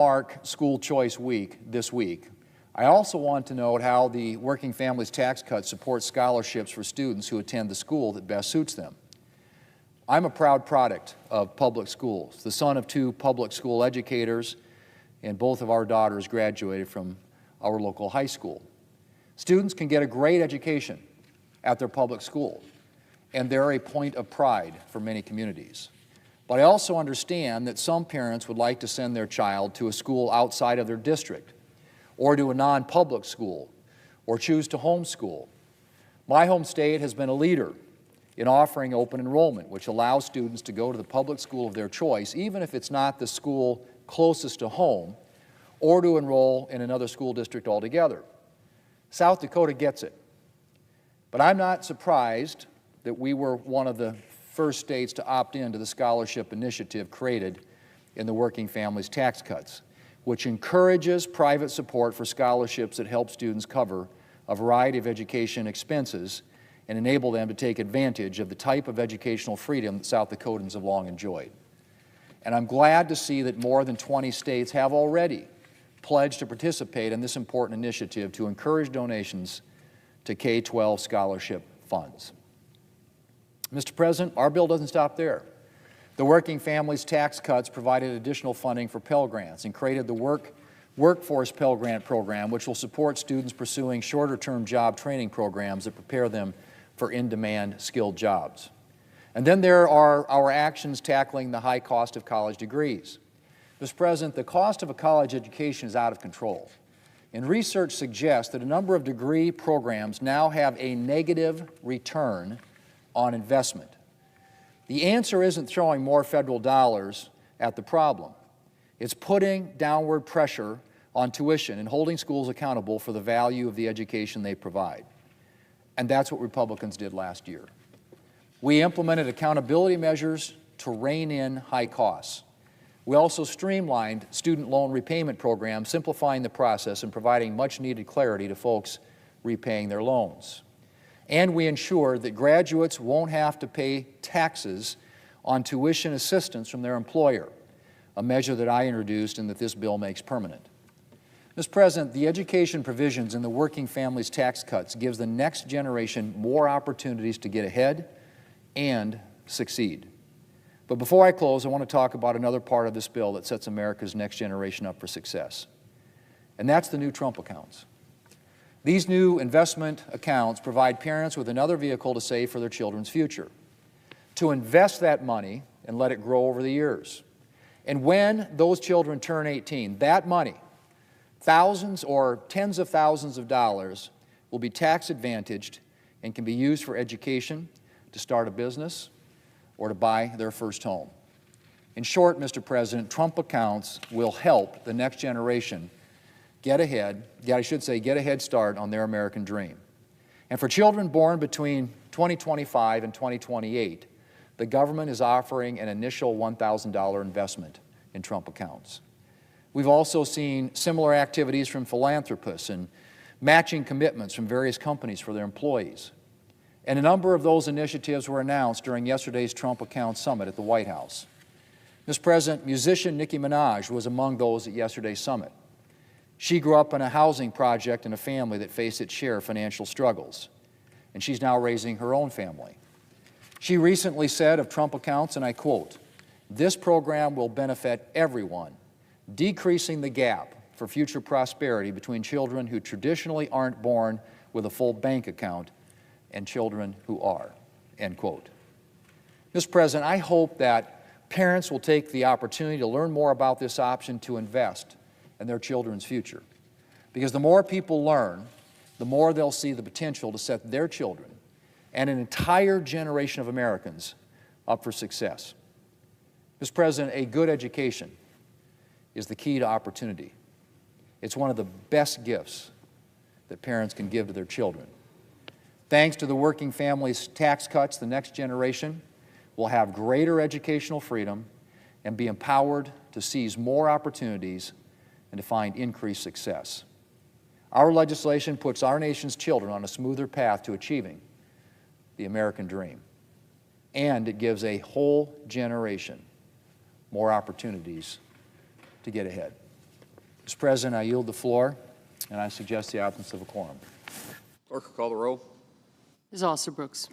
mark School Choice Week this week, I also want to note how the Working Families Tax Cut supports scholarships for students who attend the school that best suits them. I'm a proud product of public schools, the son of two public school educators, and both of our daughters graduated from our local high school. Students can get a great education at their public school, and they're a point of pride for many communities. But I also understand that some parents would like to send their child to a school outside of their district, or to a non-public school, or choose to homeschool. My home state has been a leader in offering open enrollment, which allows students to go to the public school of their choice, even if it's not the school closest to home, or to enroll in another school district altogether. South Dakota gets it. But I'm not surprised that we were one of the first states to opt into the scholarship initiative created in the Working Families Tax Cuts, which encourages private support for scholarships that help students cover a variety of education expenses and enable them to take advantage of the type of educational freedom that South Dakotans have long enjoyed. And I'm glad to see that more than 20 states have already pledged to participate in this important initiative to encourage donations to K-12 scholarship funds. Mr. President, our bill doesn't stop there. The Working Families Tax Cuts provided additional funding for Pell Grants and created the Workforce Pell Grant Program, which will support students pursuing shorter-term job training programs that prepare them for in-demand skilled jobs. And then there are our actions tackling the high cost of college degrees. Mr. President, the cost of a college education is out of control. And research suggests that a number of degree programs now have a negative return on investment. The answer isn't throwing more federal dollars at the problem. It's putting downward pressure on tuition and holding schools accountable for the value of the education they provide. And that's what Republicans did last year. We implemented accountability measures to rein in high costs. We also streamlined student loan repayment programs, simplifying the process and providing much-needed clarity to folks repaying their loans. And we ensured that graduates won't have to pay taxes on tuition assistance from their employer, a measure that I introduced and that this bill makes permanent. Mr. President, the education provisions in the Working Families Tax Cuts gives the next generation more opportunities to get ahead and succeed. But before I close, I want to talk about another part of this bill that sets America's next generation up for success, and that's the new Trump accounts. These new investment accounts provide parents with another vehicle to save for their children's future, to invest that money and let it grow over the years. And when those children turn 18, that money, thousands or tens of thousands of dollars, will be tax advantaged and can be used for education, to start a business, or to buy their first home. In short, Mr. President, Trump accounts will help the next generation get a head start on their American dream. And for children born between 2025 and 2028, the government is offering an initial $1,000 investment in Trump accounts. We've also seen similar activities from philanthropists and matching commitments from various companies for their employees. And a number of those initiatives were announced during yesterday's Trump Account Summit at the White House. Mr. President, musician Nicki Minaj was among those at yesterday's summit. She grew up in a housing project in a family that faced its share of financial struggles, and she's now raising her own family. She recently said of Trump accounts, and I quote, "This program will benefit everyone, decreasing the gap for future prosperity between children who traditionally aren't born with a full bank account and children who are," end quote. Mr. President, I hope that parents will take the opportunity to learn more about this option to invest in their children's future. Because the more people learn, the more they'll see the potential to set their children and an entire generation of Americans up for success. Mr. President, a good education is the key to opportunity. It's one of the best gifts that parents can give to their children. Thanks to the Working Families Tax Cuts, the next generation will have greater educational freedom and be empowered to seize more opportunities and to find increased success. Our legislation puts our nation's children on a smoother path to achieving the American dream, and it gives a whole generation more opportunities to get ahead. Mr. President, I yield the floor, and I suggest the absence of a quorum. Clerk will call the roll. Ms. Alsterbrooks.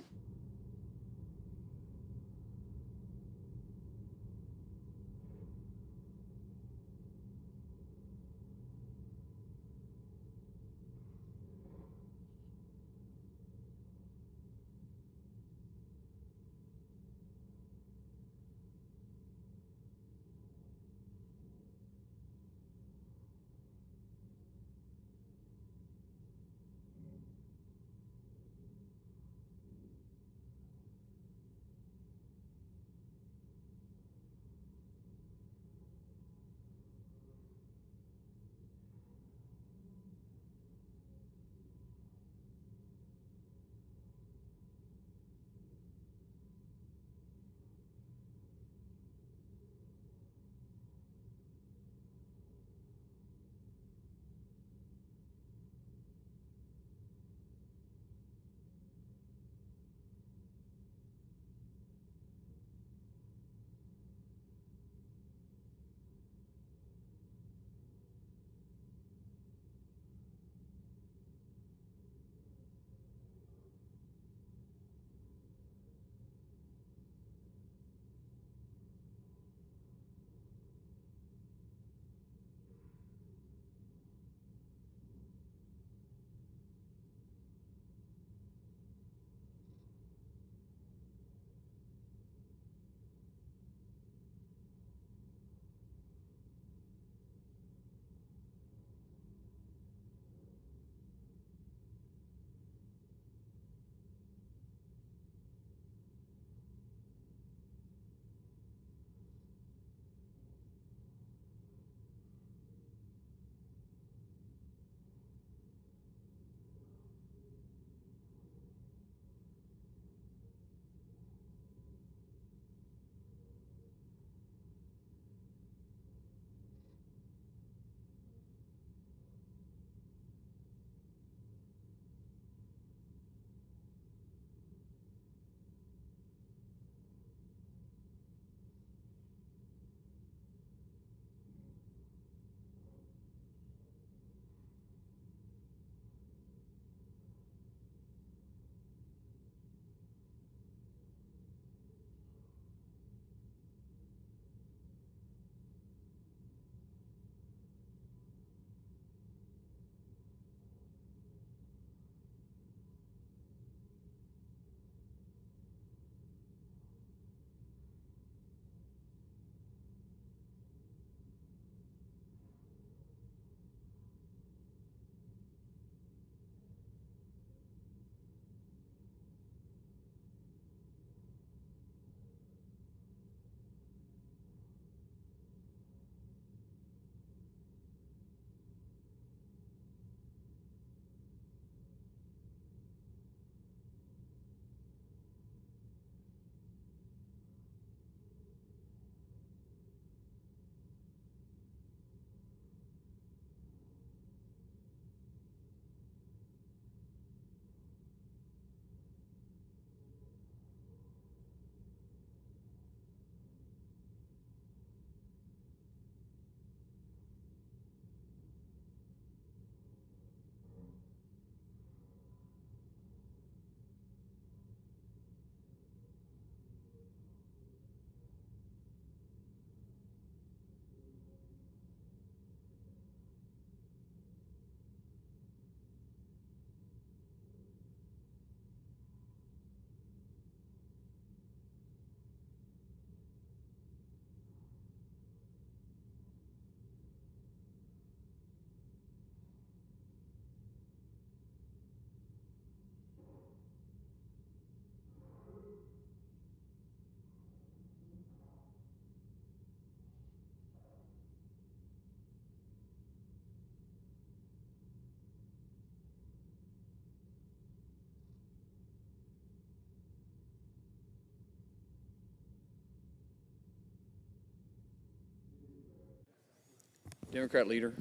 Democrat leader.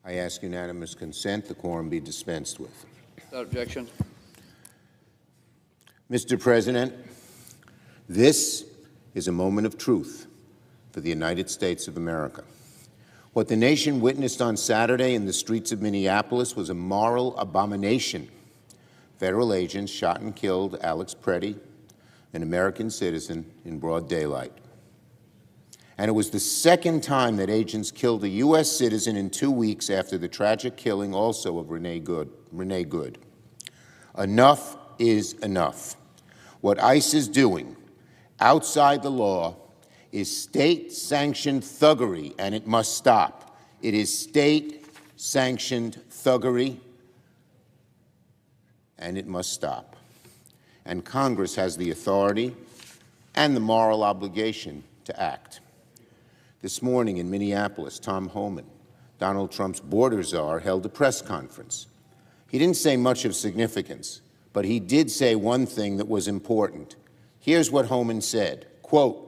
I ask unanimous consent the quorum be dispensed with. Without objection. Mr. President, this is a moment of truth for the United States of America. What the nation witnessed on Saturday in the streets of Minneapolis was a moral abomination. Federal agents shot and killed Alex Preddy, an American citizen, in broad daylight. And it was the second time that agents killed a U.S. citizen in 2 weeks after the tragic killing also of Renee Good. Enough is enough. What ICE is doing outside the law is state-sanctioned thuggery, and it must stop. It is state-sanctioned thuggery, and it must stop. And Congress has the authority and the moral obligation to act. This morning in Minneapolis, Tom Homan, Donald Trump's border czar, held a press conference. He didn't say much of significance, but he did say one thing that was important. Here's what Homan said, quote,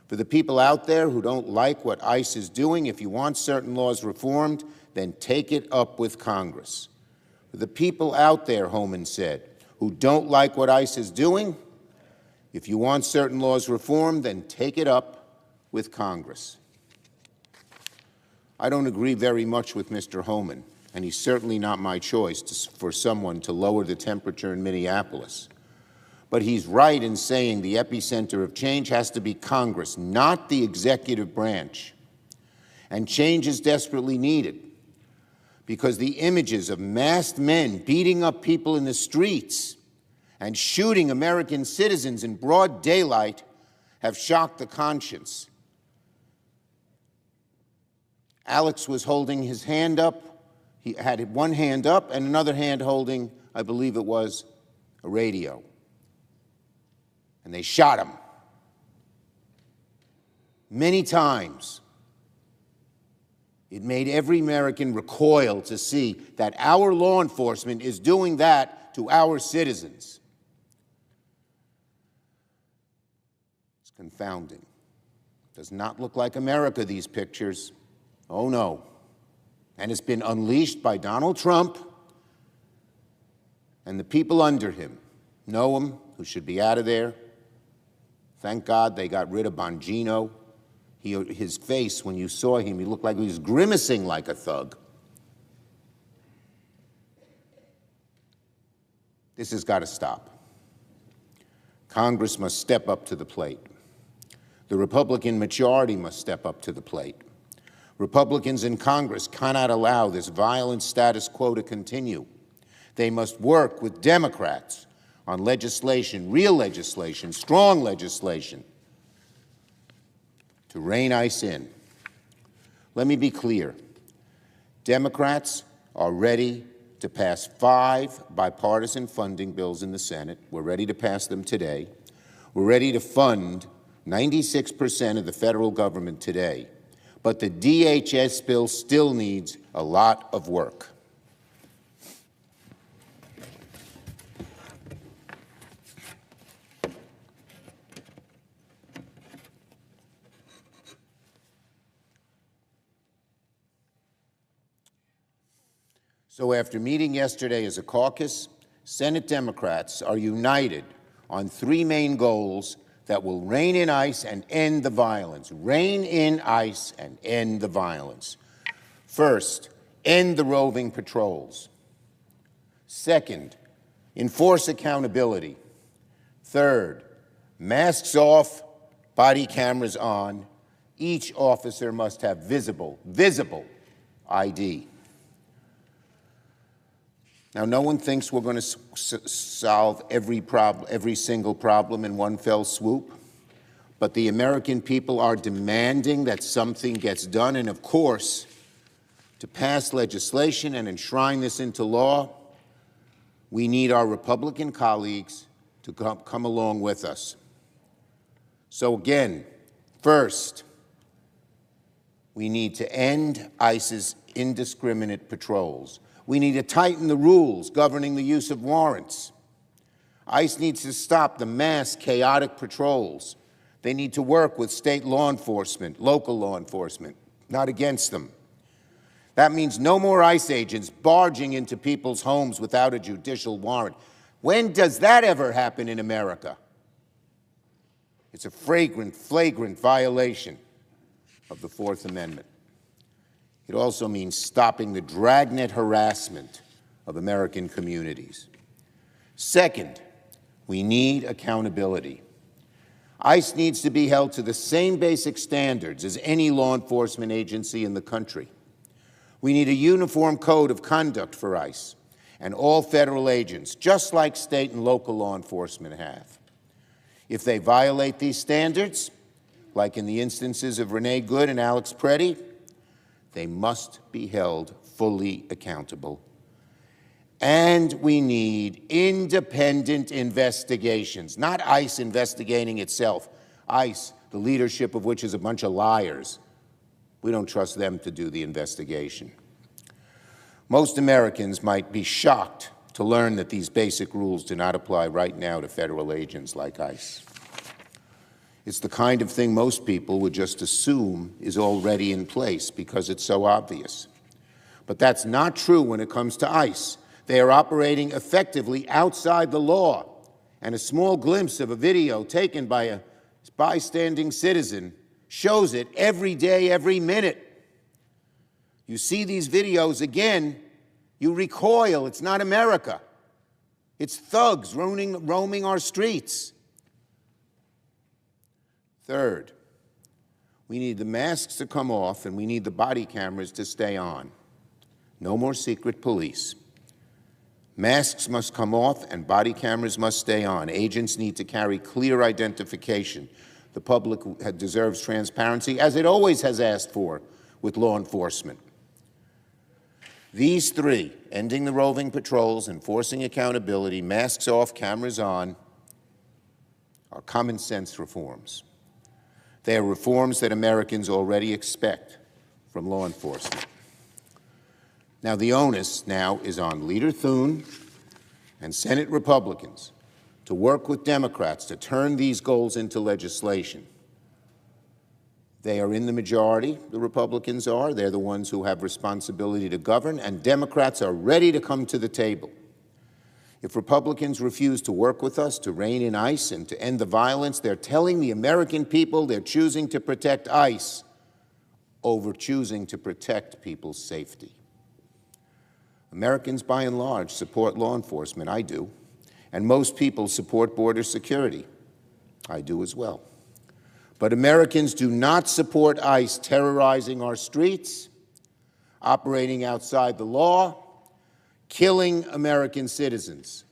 "For the people out there who don't like what ICE is doing, if you want certain laws reformed, then take it up with Congress." For the people out there, Homan said, who don't like what ICE is doing, if you want certain laws reformed, then take it up with Congress. I don't agree very much with Mr. Homan, and he's certainly not my choice for someone to lower the temperature in Minneapolis. But he's right in saying the epicenter of change has to be Congress, not the executive branch. And change is desperately needed because the images of masked men beating up people in the streets and shooting American citizens in broad daylight have shocked the conscience. Alex was holding his hand up. He had one hand up and another hand holding, I believe it was, a radio. And they shot him many times. It made every American recoil to see that our law enforcement is doing that to our citizens. It's confounding. Does not look like America, these pictures. Oh, no. And it's been unleashed by Donald Trump and the people under him. Noam, who should be out of there. Thank God they got rid of Bongino. His face, when you saw him, he looked like he was grimacing like a thug. This has got to stop. Congress must step up to the plate. The Republican majority must step up to the plate. Republicans in Congress cannot allow this violent status quo to continue. They must work with Democrats on legislation, real legislation, strong legislation, to rein ICE in. Let me be clear. Democrats are ready to pass 5 bipartisan funding bills in the Senate. We're ready to pass them today. We're ready to fund 96% of the federal government today. But the DHS bill still needs a lot of work. So after meeting yesterday as a caucus, Senate Democrats are united on 3 main goals that will rein in ICE and end the violence. Rein in ICE and end the violence. First, end the roving patrols. Second, enforce accountability. Third, masks off, body cameras on. Each officer must have visible ID. Now, no one thinks we're going to solve every single problem in one fell swoop, but the American people are demanding that something gets done, and of course, to pass legislation and enshrine this into law, we need our Republican colleagues to come along with us. So again, first, we need to end ICE's indiscriminate patrols. We need to tighten the rules governing the use of warrants. ICE needs to stop the mass chaotic patrols. They need to work with state law enforcement, local law enforcement, not against them. That means no more ICE agents barging into people's homes without a judicial warrant. When does that ever happen in America? It's a flagrant violation of the Fourth Amendment. It also means stopping the dragnet harassment of American communities. Second, we need accountability. ICE needs to be held to the same basic standards as any law enforcement agency in the country. We need a uniform code of conduct for ICE and all federal agents, just like state and local law enforcement have. If they violate these standards, like in the instances of Renee Good and Alex Preddy, they must be held fully accountable. And we need independent investigations, not ICE investigating itself. ICE, the leadership of which is a bunch of liars. We don't trust them to do the investigation. Most Americans might be shocked to learn that these basic rules do not apply right now to federal agents like ICE. It's the kind of thing most people would just assume is already in place because it's so obvious. But that's not true when it comes to ICE. They are operating effectively outside the law, and a small glimpse of a video taken by a bystanding citizen shows it every day, every minute. You see these videos again, you recoil. It's not America. It's thugs roaming our streets. Third, we need the masks to come off and we need the body cameras to stay on. No more secret police. Masks must come off and body cameras must stay on. Agents need to carry clear identification. The public deserves transparency, as it always has asked for with law enforcement. These three, ending the roving patrols, enforcing accountability, masks off, cameras on, are common sense reforms. They are reforms that Americans already expect from law enforcement. Now, the onus now is on Leader Thune and Senate Republicans to work with Democrats to turn these goals into legislation. They are in the majority, the Republicans are. They're the ones who have responsibility to govern, and Democrats are ready to come to the table. If Republicans refuse to work with us to rein in ICE and to end the violence, they're telling the American people they're choosing to protect ICE over choosing to protect people's safety. Americans, by and large, support law enforcement. I do. And most people support border security. I do as well. But Americans do not support ICE terrorizing our streets, operating outside the law, killing American citizens.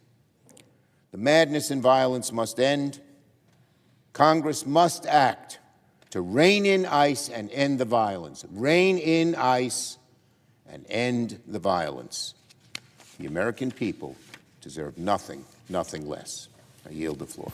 The madness and violence must end. Congress must act to rein in ICE and end the violence. Rein in ICE and end the violence. The American people deserve nothing, nothing less. I yield the floor.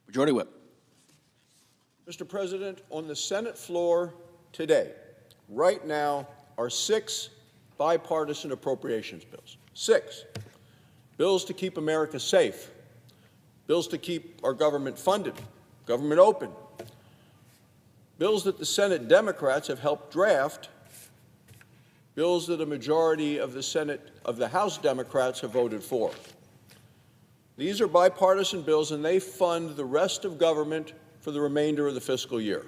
Majority Whip. Mr. President, on the Senate floor today, right now, are 6 bipartisan appropriations bills. 6 bills to keep America safe, bills to keep our government funded, government open, bills that the Senate Democrats have helped draft, bills that a majority of the House Democrats have voted for. These are bipartisan bills, and they fund the rest of government for the remainder of the fiscal year.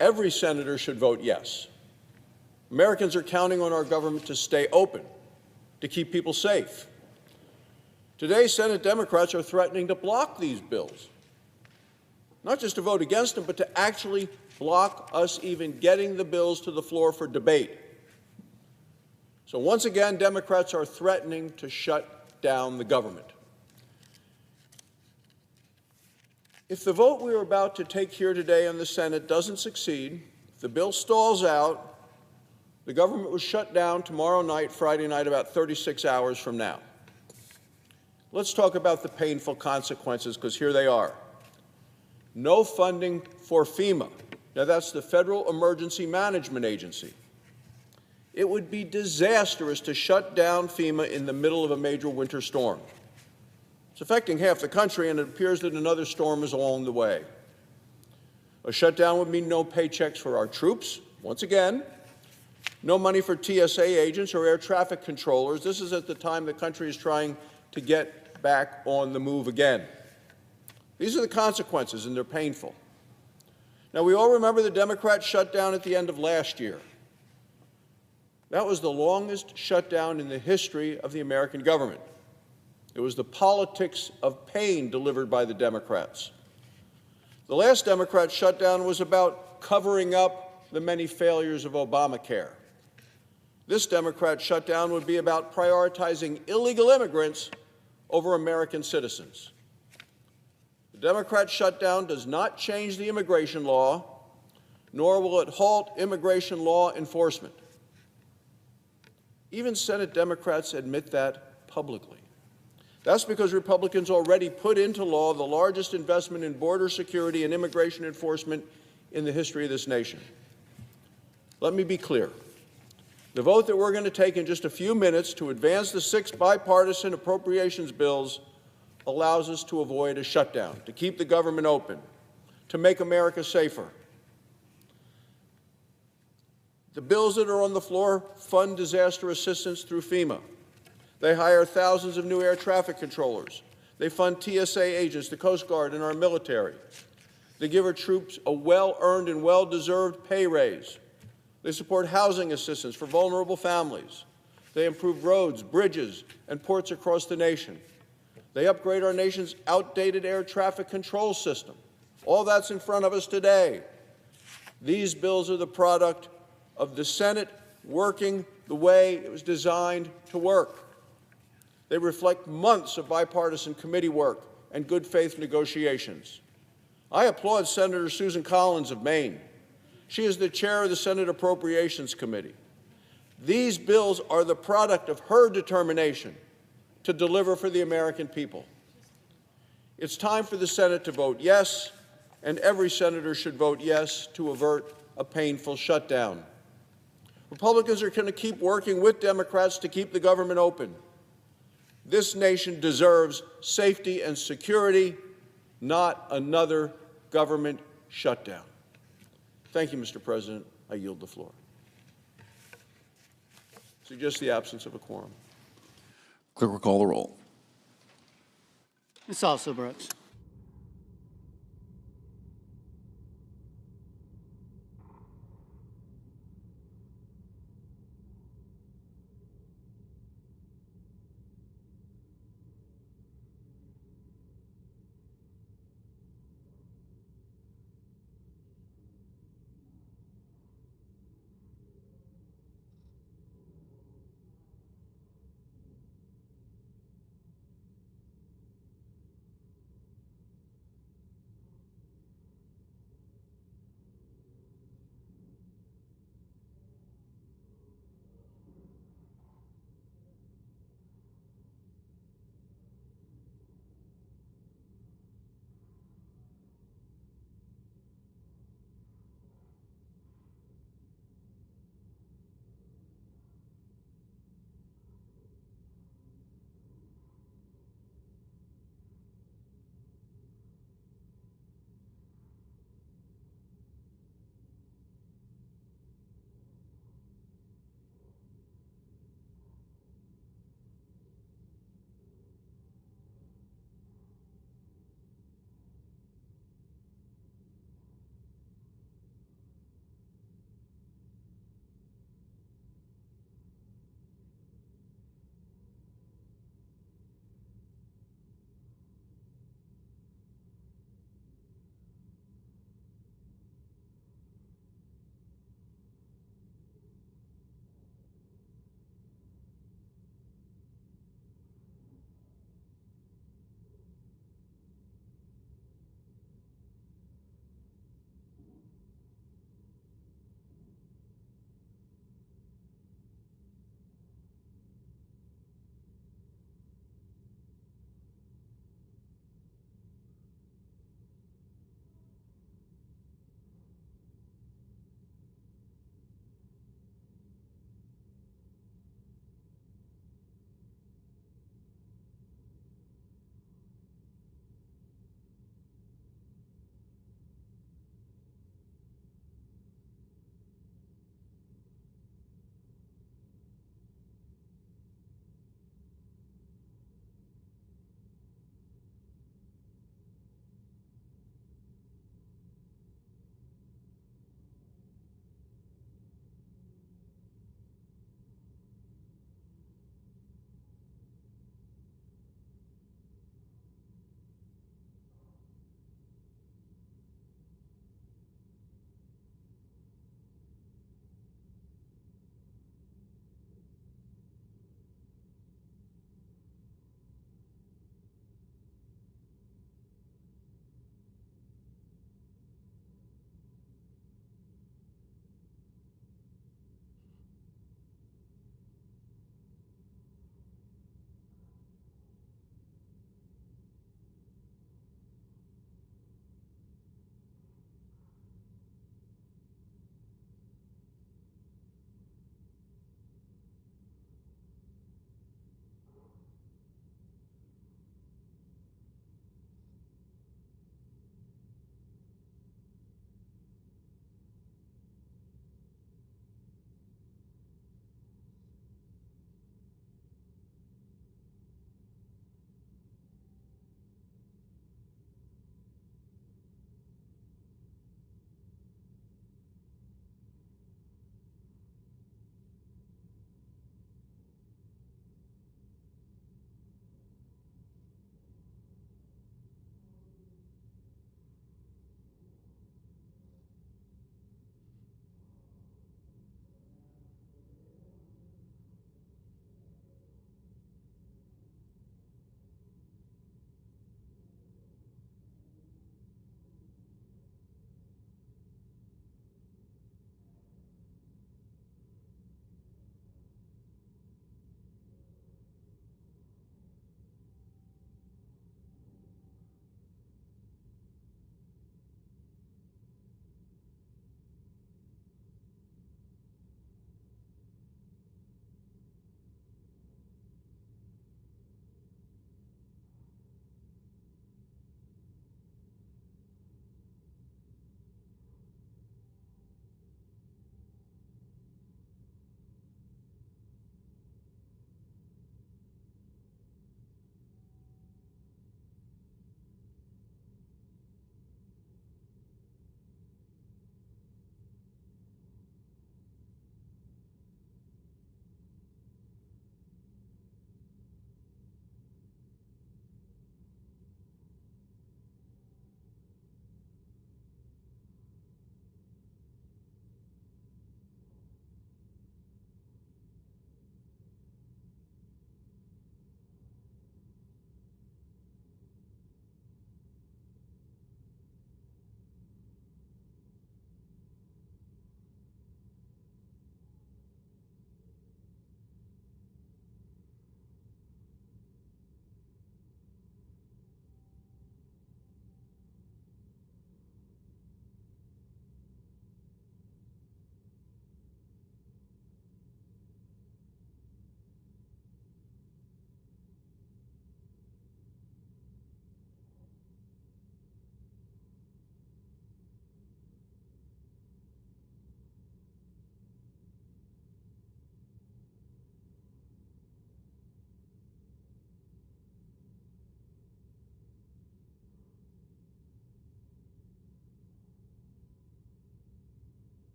Every senator should vote yes. Americans are counting on our government to stay open, to keep people safe. Today, Senate Democrats are threatening to block these bills, not just to vote against them, but to actually block us even getting the bills to the floor for debate. So once again, Democrats are threatening to shut down the government. If the vote we are about to take here today in the Senate doesn't succeed, if the bill stalls out, the government will shut down tomorrow night, Friday night, about 36 hours from now. Let's talk about the painful consequences, because here they are. No funding for FEMA. Now, that's the Federal Emergency Management Agency. It would be disastrous to shut down FEMA in the middle of a major winter storm. It's affecting half the country, and it appears that another storm is along the way. A shutdown would mean no paychecks for our troops, once again, no money for TSA agents or air traffic controllers. This is at the time the country is trying to get back on the move again. These are the consequences, and they're painful. Now, we all remember the Democrat shutdown at the end of last year. That was the longest shutdown in the history of the American government. It was the politics of pain delivered by the Democrats. The last Democrat shutdown was about covering up the many failures of Obamacare. This Democrat shutdown would be about prioritizing illegal immigrants over American citizens. The Democrat shutdown does not change the immigration law, nor will it halt immigration law enforcement. Even Senate Democrats admit that publicly. That's because Republicans already put into law the largest investment in border security and immigration enforcement in the history of this nation. Let me be clear. The vote that we're going to take in just a few minutes to advance the 6 bipartisan appropriations bills allows us to avoid a shutdown, to keep the government open, to make America safer. The bills that are on the floor fund disaster assistance through FEMA. They hire thousands of new air traffic controllers. They fund TSA agents, the Coast Guard, and our military. They give our troops a well-earned and well-deserved pay raise. They support housing assistance for vulnerable families. They improve roads, bridges, and ports across the nation. They upgrade our nation's outdated air traffic control system. All that's in front of us today. These bills are the product of the Senate working the way it was designed to work. They reflect months of bipartisan committee work and good faith negotiations. I applaud Senator Susan Collins of Maine. She is the chair of the Senate Appropriations Committee. These bills are the product of her determination to deliver for the American people. It's time for the Senate to vote yes, and every senator should vote yes to avert a painful shutdown. Republicans are going to keep working with Democrats to keep the government open. This nation deserves safety and security, not another government shutdown. Thank you, Mr. President. I yield the floor. Suggest the absence of a quorum. Clerk will call the roll. Ms. Also Brooks.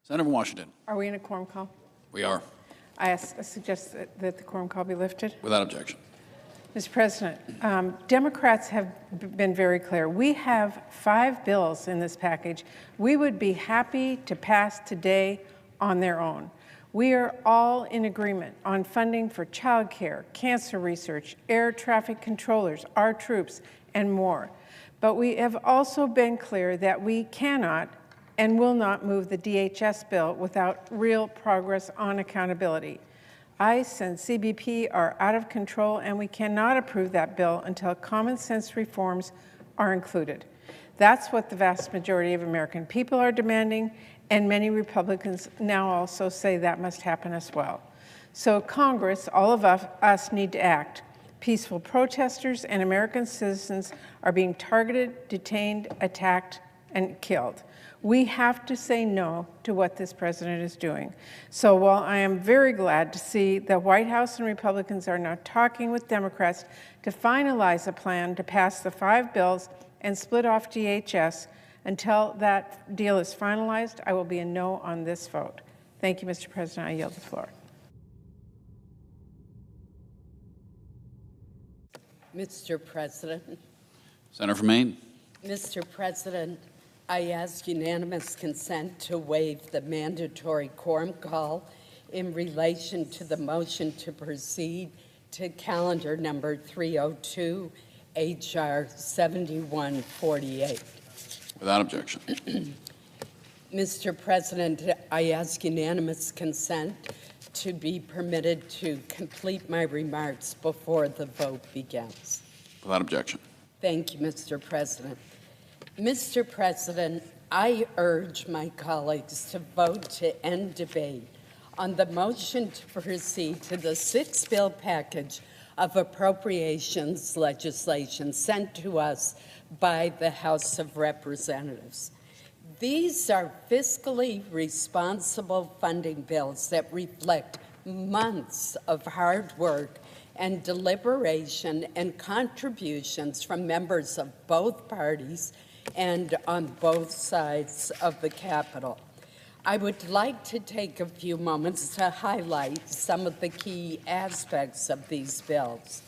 Senator from Washington. Are we in a quorum call? We are. I suggest that the quorum call be lifted. Without objection. Mr. President, Democrats have been very clear. We have 5 bills in this package we would be happy to pass today on their own. We are all in agreement on funding for child care, cancer research, air traffic controllers, our troops, and more. But we have also been clear that we cannot and will not move the DHS bill without real progress on accountability. ICE and CBP are out of control, and we cannot approve that bill until common sense reforms are included. That's what the vast majority of American people are demanding, and many Republicans now also say that must happen as well. So Congress, all of us need to act. Peaceful protesters and American citizens are being targeted, detained, attacked, and killed. We have to say no to what this president is doing. So while I am very glad to see the White House and Republicans are now talking with Democrats to finalize a plan to pass the 5 bills and split off DHS, until that deal is finalized, I will be a no on this vote. Thank you, Mr. President. I yield the floor. Mr. President. Senator from Maine. Mr. President, I ask unanimous consent to waive the mandatory quorum call in relation to the motion to proceed to calendar number 302, H.R. 7148. Without objection. Mr. President, I ask unanimous consent to be permitted to complete my remarks before the vote begins. Without objection. Thank you, Mr. President. Mr. President, I urge my colleagues to vote to end debate on the motion to proceed to the 6-bill package of appropriations legislation sent to us by the House of Representatives. These are fiscally responsible funding bills that reflect months of hard work and deliberation and contributions from members of both parties and on both sides of the Capitol. I would like to take a few moments to highlight some of the key aspects of these bills.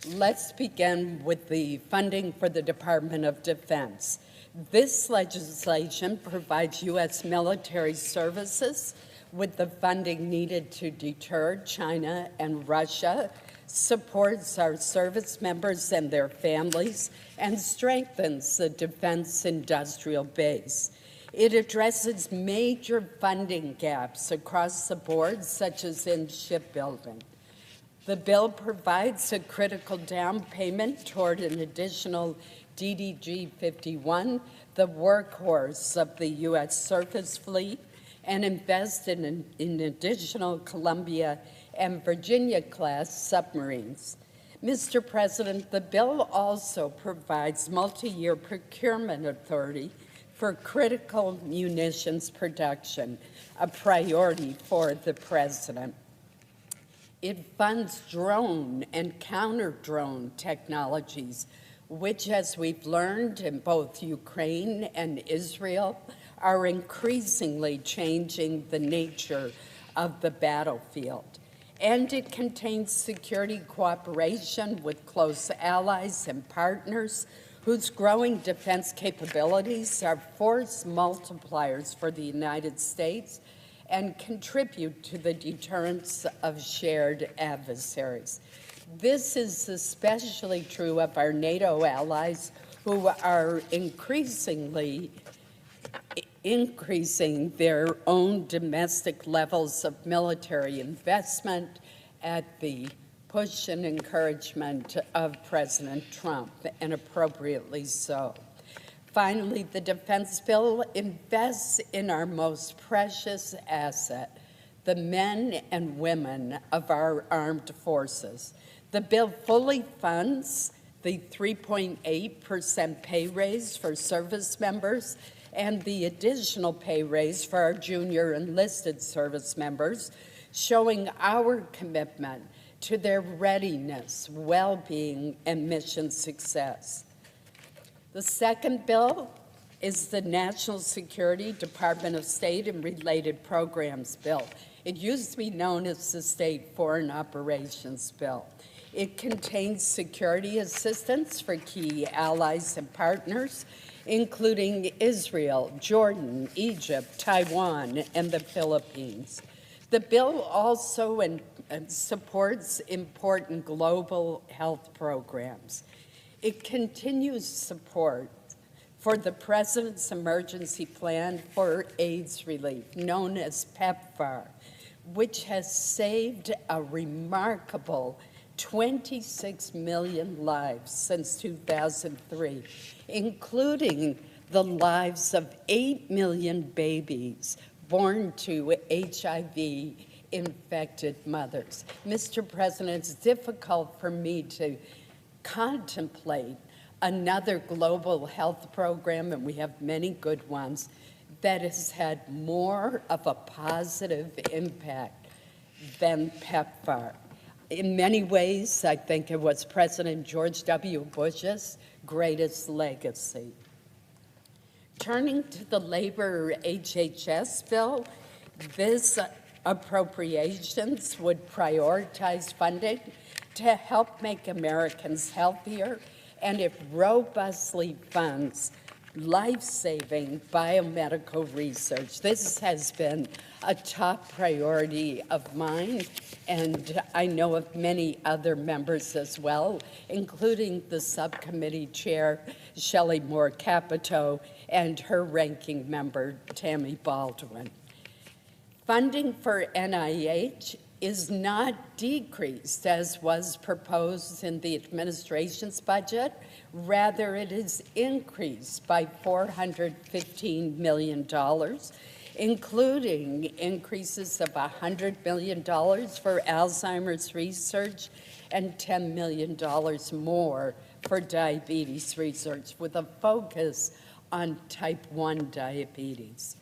Let's begin with the funding for the Department of Defense. This legislation provides U.S. military services with the funding needed to deter China and Russia, supports our service members and their families, and strengthens the defense industrial base. It addresses major funding gaps across the board, such as in shipbuilding. The bill provides a critical down payment toward an additional DDG-51, the workhorse of the U.S. surface fleet, and invest in additional Columbia and Virginia-class submarines. Mr. President, the bill also provides multi-year procurement authority for critical munitions production, a priority for the President. It funds drone and counter-drone technologies, which, as we've learned in both Ukraine and Israel, are increasingly changing the nature of the battlefield. And it contains security cooperation with close allies and partners whose growing defense capabilities are force multipliers for the United States and contribute to the deterrence of shared adversaries. This is especially true of our NATO allies, who are increasing their own domestic levels of military investment at the push and encouragement of President Trump, and appropriately so. Finally, the defense bill invests in our most precious asset, the men and women of our armed forces. The bill fully funds the 3.8% pay raise for service members and the additional pay raise for our junior enlisted service members, showing our commitment to their readiness, well-being, and mission success. The second bill is the National Security, Department of State, and Related Programs Bill. It used to be known as the State Foreign Operations Bill. It contains security assistance for key allies and partners, including Israel, Jordan, Egypt, Taiwan, and the Philippines. The bill also supports important global health programs. It continues support for the President's Emergency Plan for AIDS Relief, known as PEPFAR, which has saved a remarkable 26 million lives since 2003, including the lives of 8 million babies born to HIV-infected mothers. Mr. President, it's difficult for me to contemplate another global health program, and we have many good ones, that has had more of a positive impact than PEPFAR. In many ways, I think it was President George W. Bush's greatest legacy. Turning to the labor HHS bill, this appropriations would prioritize funding to help make Americans healthier, and it robustly funds life-saving biomedical research. This has been a top priority of mine, and I know of many other members as well, including the subcommittee chair, Shelley Moore Capito, and her ranking member, Tammy Baldwin. Funding for NIH is not decreased as was proposed in the administration's budget. Rather, it is increased by $415 million, including increases of $100 million for Alzheimer's research and $10 million more for diabetes research, with a focus on type 1 diabetes.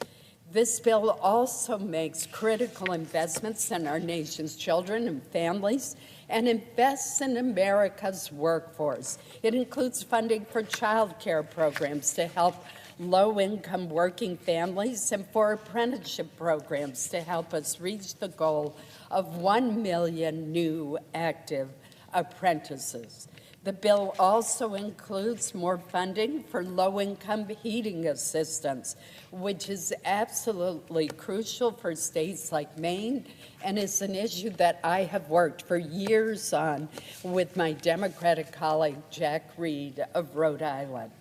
This bill also makes critical investments in our nation's children and families and invests in America's workforce. It includes funding for child care programs to help low-income working families and for apprenticeship programs to help us reach the goal of 1 million new active apprentices. The bill also includes more funding for low-income heating assistance, which is absolutely crucial for states like Maine and is an issue that I have worked for years on with my Democratic colleague, Jack Reed of Rhode Island.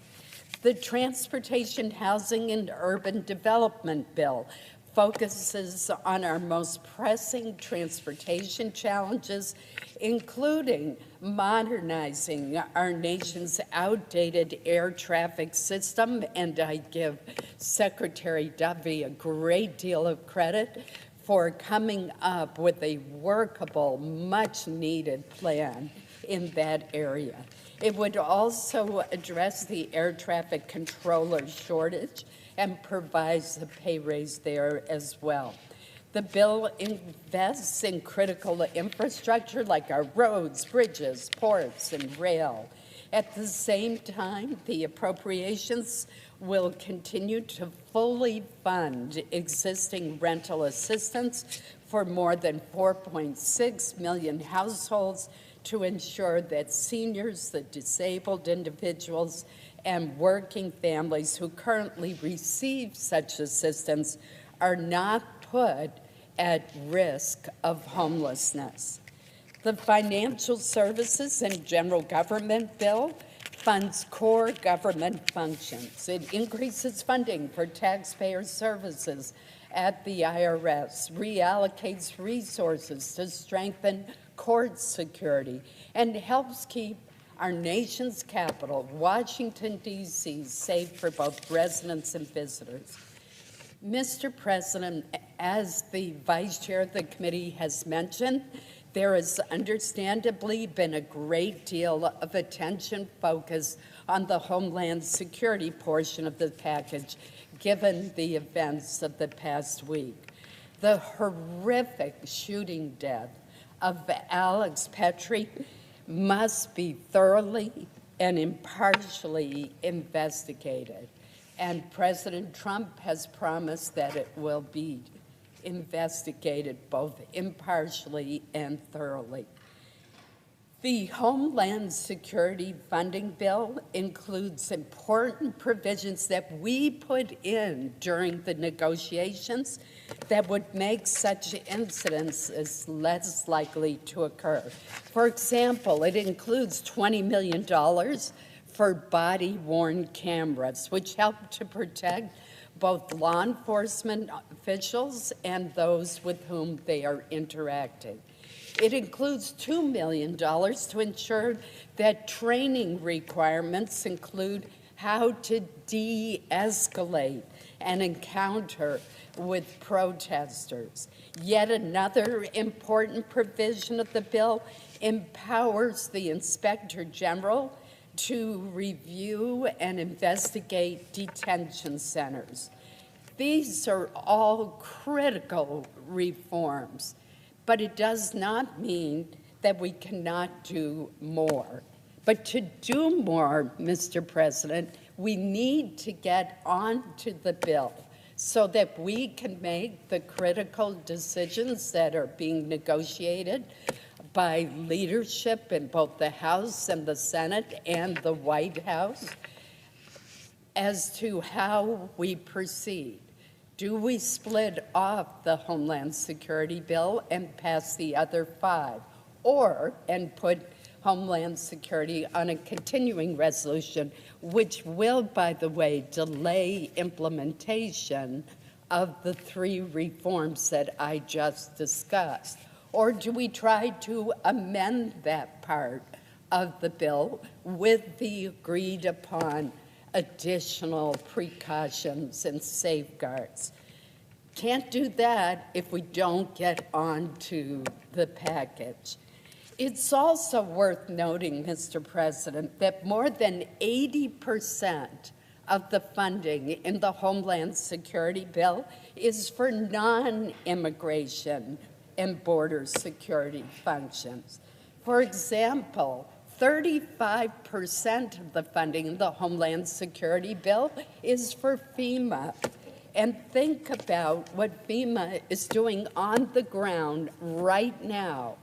The Transportation, Housing, and Urban Development Bill focuses on our most pressing transportation challenges, including modernizing our nation's outdated air traffic system, and I give Secretary Duffy a great deal of credit for coming up with a workable, much-needed plan in that area. It would also address the air traffic controller shortage and provides a pay raise there as well. The bill invests in critical infrastructure like our roads, bridges, ports, and rail. At the same time, the appropriations will continue to fully fund existing rental assistance for more than 4.6 million households to ensure that seniors, the disabled individuals, and working families who currently receive such assistance are not put at risk of homelessness. The Financial Services and General Government Bill funds core government functions. It increases funding for taxpayer services at the IRS, reallocates resources to strengthen court security, and helps keep our nation's capital, Washington, D.C., safe for both residents and visitors. Mr. President, as the Vice Chair of the committee has mentioned, there has understandably been a great deal of attention focused on the Homeland Security portion of the package, given the events of the past week. The horrific shooting death of Alex Petrie must be thoroughly and impartially investigated. and President Trump has promised that it will be investigated both impartially and thoroughly. The Homeland Security funding bill includes important provisions that we put in during the negotiations that would make such incidents less likely to occur. For example, it includes $20 million for body-worn cameras, which help to protect both law enforcement officials and those with whom they are interacting. It includes $2 million to ensure that training requirements include how to de-escalate an encounter with protesters. Yet another important provision of the bill empowers the Inspector General to review and investigate detention centers. These are all critical reforms, but it does not mean that we cannot do more. But to do more, Mr. President, we need to get onto the bill so that we can make the critical decisions that are being negotiated by leadership in both the House and the Senate and the White House as to how we proceed. Do we split off the Homeland Security bill and pass the other 5, and put Homeland Security on a continuing resolution, which will, by the way, delay implementation of the 3 reforms that I just discussed? Or do we try to amend that part of the bill with the agreed upon additional precautions and safeguards? Can't do that if we don't get onto the package. It's also worth noting, Mr. President, that more than 80% of the funding in the Homeland Security bill is for non-immigration and border security functions. For example, 35% of the funding in the Homeland Security bill is for FEMA. And think about what FEMA is doing on the ground right now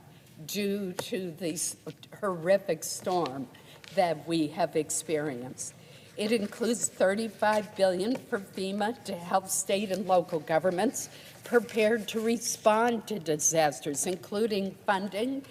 due to this horrific storm that we have experienced. It includes $35 billion for FEMA to help state and local governments prepared to respond to disasters, including funding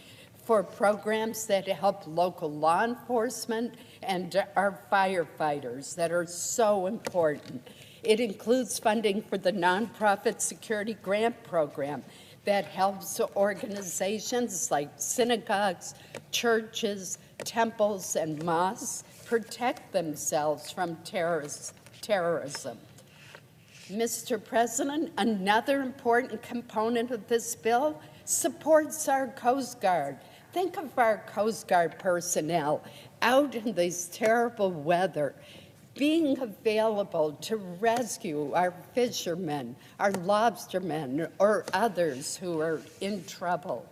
for programs that help local law enforcement and our firefighters that are so important. It includes funding for the Nonprofit Security Grant Program that helps organizations like synagogues, churches, temples, and mosques protect themselves from terrorism. Mr. President, another important component of this bill supports our Coast Guard. Think of our Coast Guard personnel out in this terrible weather, being available to rescue our fishermen, our lobstermen, or others who are in trouble.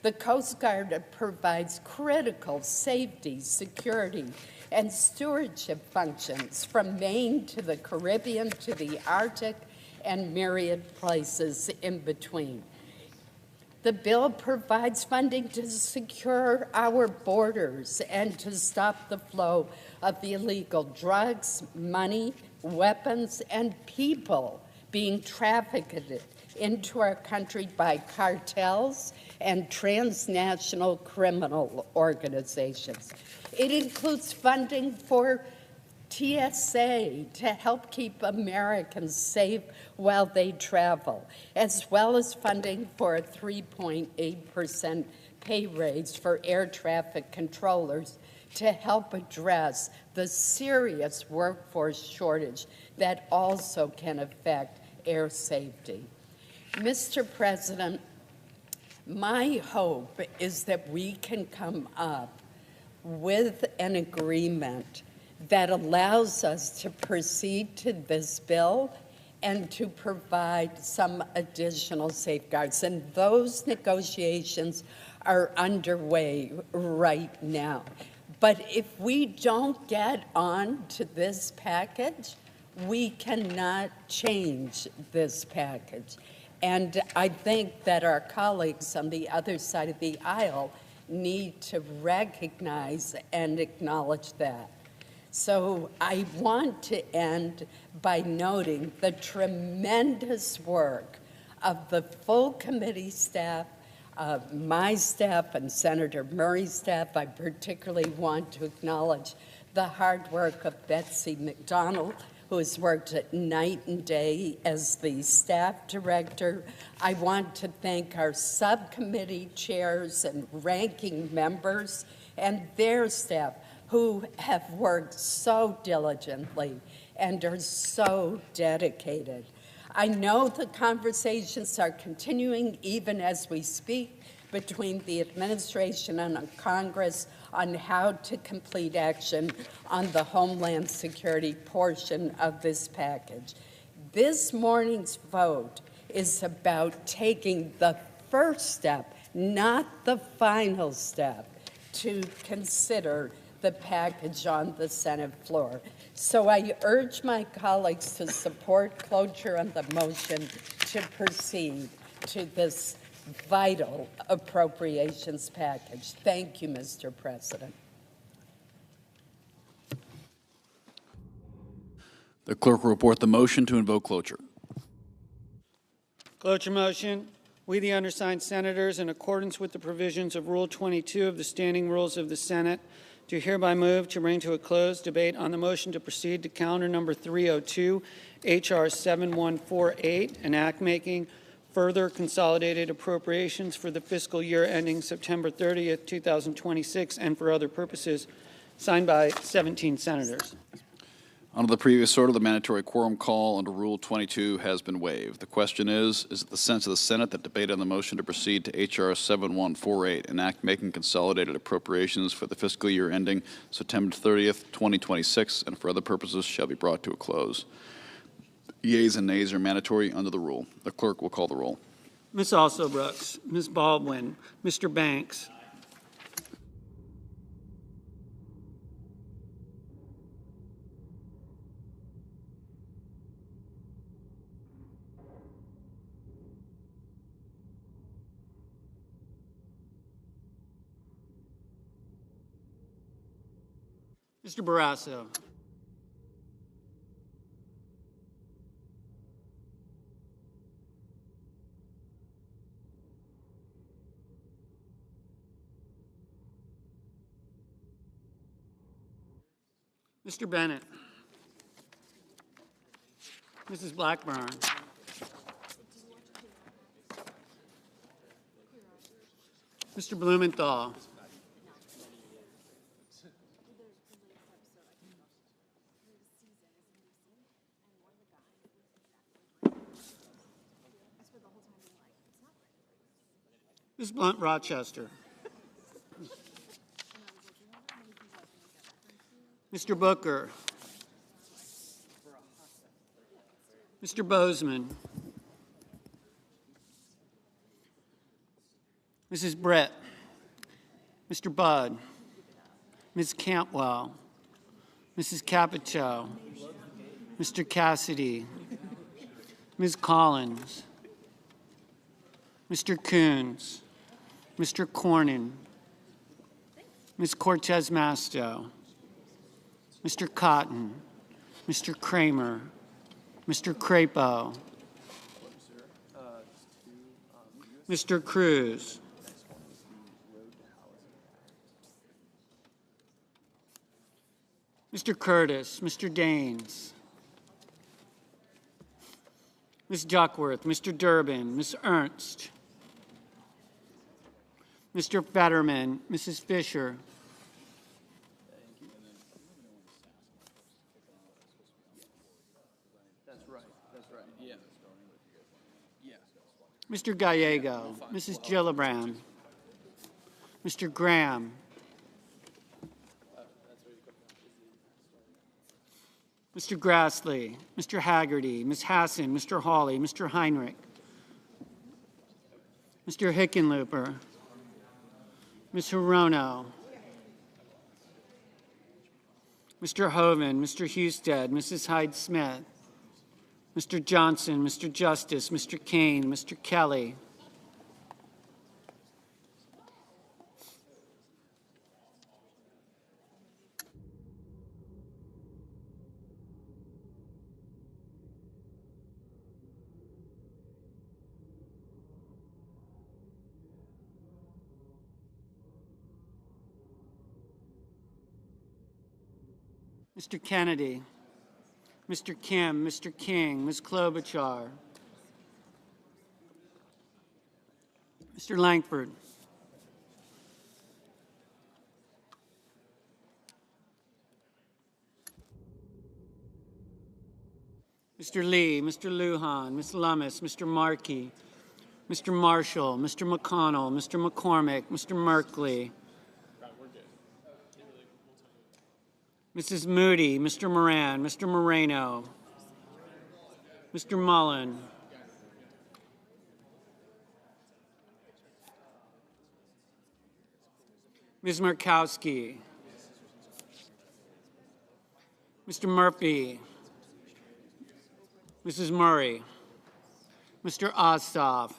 The Coast Guard provides critical safety, security, and stewardship functions from Maine to the Caribbean to the Arctic and myriad places in between. The bill provides funding to secure our borders and to stop the flow of illegal drugs, money, weapons, and people being trafficked into our country by cartels and transnational criminal organizations. It includes funding for TSA to help keep Americans safe while they travel, as well as funding for a 3.8% pay raise for air traffic controllers to help address the serious workforce shortage that also can affect air safety. Mr. President, my hope is that we can come up with an agreement that allows us to proceed to this bill and to provide some additional safeguards. And those negotiations are underway right now. But if we don't get on to this package, We cannot change this package. And I think that our colleagues on the other side of the aisle need to recognize and acknowledge that. So I want to end by noting the tremendous work of the full committee staff, my staff, and Senator Murray's staff. I particularly want to acknowledge the hard work of Betsy McDonald, who has worked night and day as the staff director. I want to thank our subcommittee chairs and ranking members and their staff who have worked so diligently and are so dedicated. I know the conversations are continuing even as we speak between the administration and Congress on how to complete action on the Homeland Security portion of this package. This morning's vote is about taking the first step, not the final step, to consider the package on the Senate floor. So I urge my colleagues to support cloture on the motion to proceed to this vital appropriations package. Thank you, Mr. President. The clerk will report the motion to invoke cloture. Cloture motion. We, the undersigned senators, in accordance with the provisions of Rule 22 of the Standing Rules of the Senate, do hereby move to bring to a close debate on the motion to proceed to calendar number 302, H.R. 7148, an act making further consolidated appropriations for the fiscal year ending September 30th, 2026, and for other purposes, signed by 17 senators. Under the previous order, the mandatory quorum call under Rule 22 has been waived. The question is it the sense of the Senate that debate on the motion to proceed to H.R. 7148, an act making consolidated appropriations for the fiscal year ending September 30th, 2026, and for other purposes shall be brought to a close? Yeas and nays are mandatory under the rule. The clerk will call the roll. Ms. Alsobrooks, Ms. Baldwin, Mr. Banks, Mr. Barrasso, Mr. Bennett, Mrs. Blackburn, Mr. Blumenthal, Ms. Blunt Rochester, Mr. Booker, Mr. Bozeman, Mrs. Brett, Mr. Budd, Ms. Cantwell, Mrs. Capito, Mr. Cassidy, Ms. Collins, Mr. Coons, Mr. Cornyn, Ms. Cortez Masto, Mr. Cotton, Mr. Kramer, Mr. Crapo, Mr. Cruz, Mr. Curtis, Mr. Daines, Ms. Duckworth, Mr. Durbin, Ms. Ernst, Mr. Fetterman, Mrs. Fisher, Mr. Gallego, Mrs. Gillibrand, Mr. Graham, Mr. Grassley, Mr. Haggerty, Ms. Hassan, Mr. Hawley, Mr. Heinrich, Mr. Hickenlooper, Ms. Hirono, Mr. Hoven, Mr. Husted, Mrs. Hyde-Smith, Mr. Johnson, Mr. Justice, Mr. Kane, Mr. Kelly, Mr. Kennedy, Mr. Kim, Mr. King, Ms. Klobuchar, Mr. Langford, Mr. Lee, Mr. Lujan, Ms. Lummis, Mr. Markey, Mr. Marshall, Mr. McConnell, Mr. McCormick, Mr. Merkley, Mrs. Moody, Mr. Moran, Mr. Moreno, Mr. Mullen, Ms. Murkowski, Mr. Murphy, Mrs. Murray, Mr. Ossoff,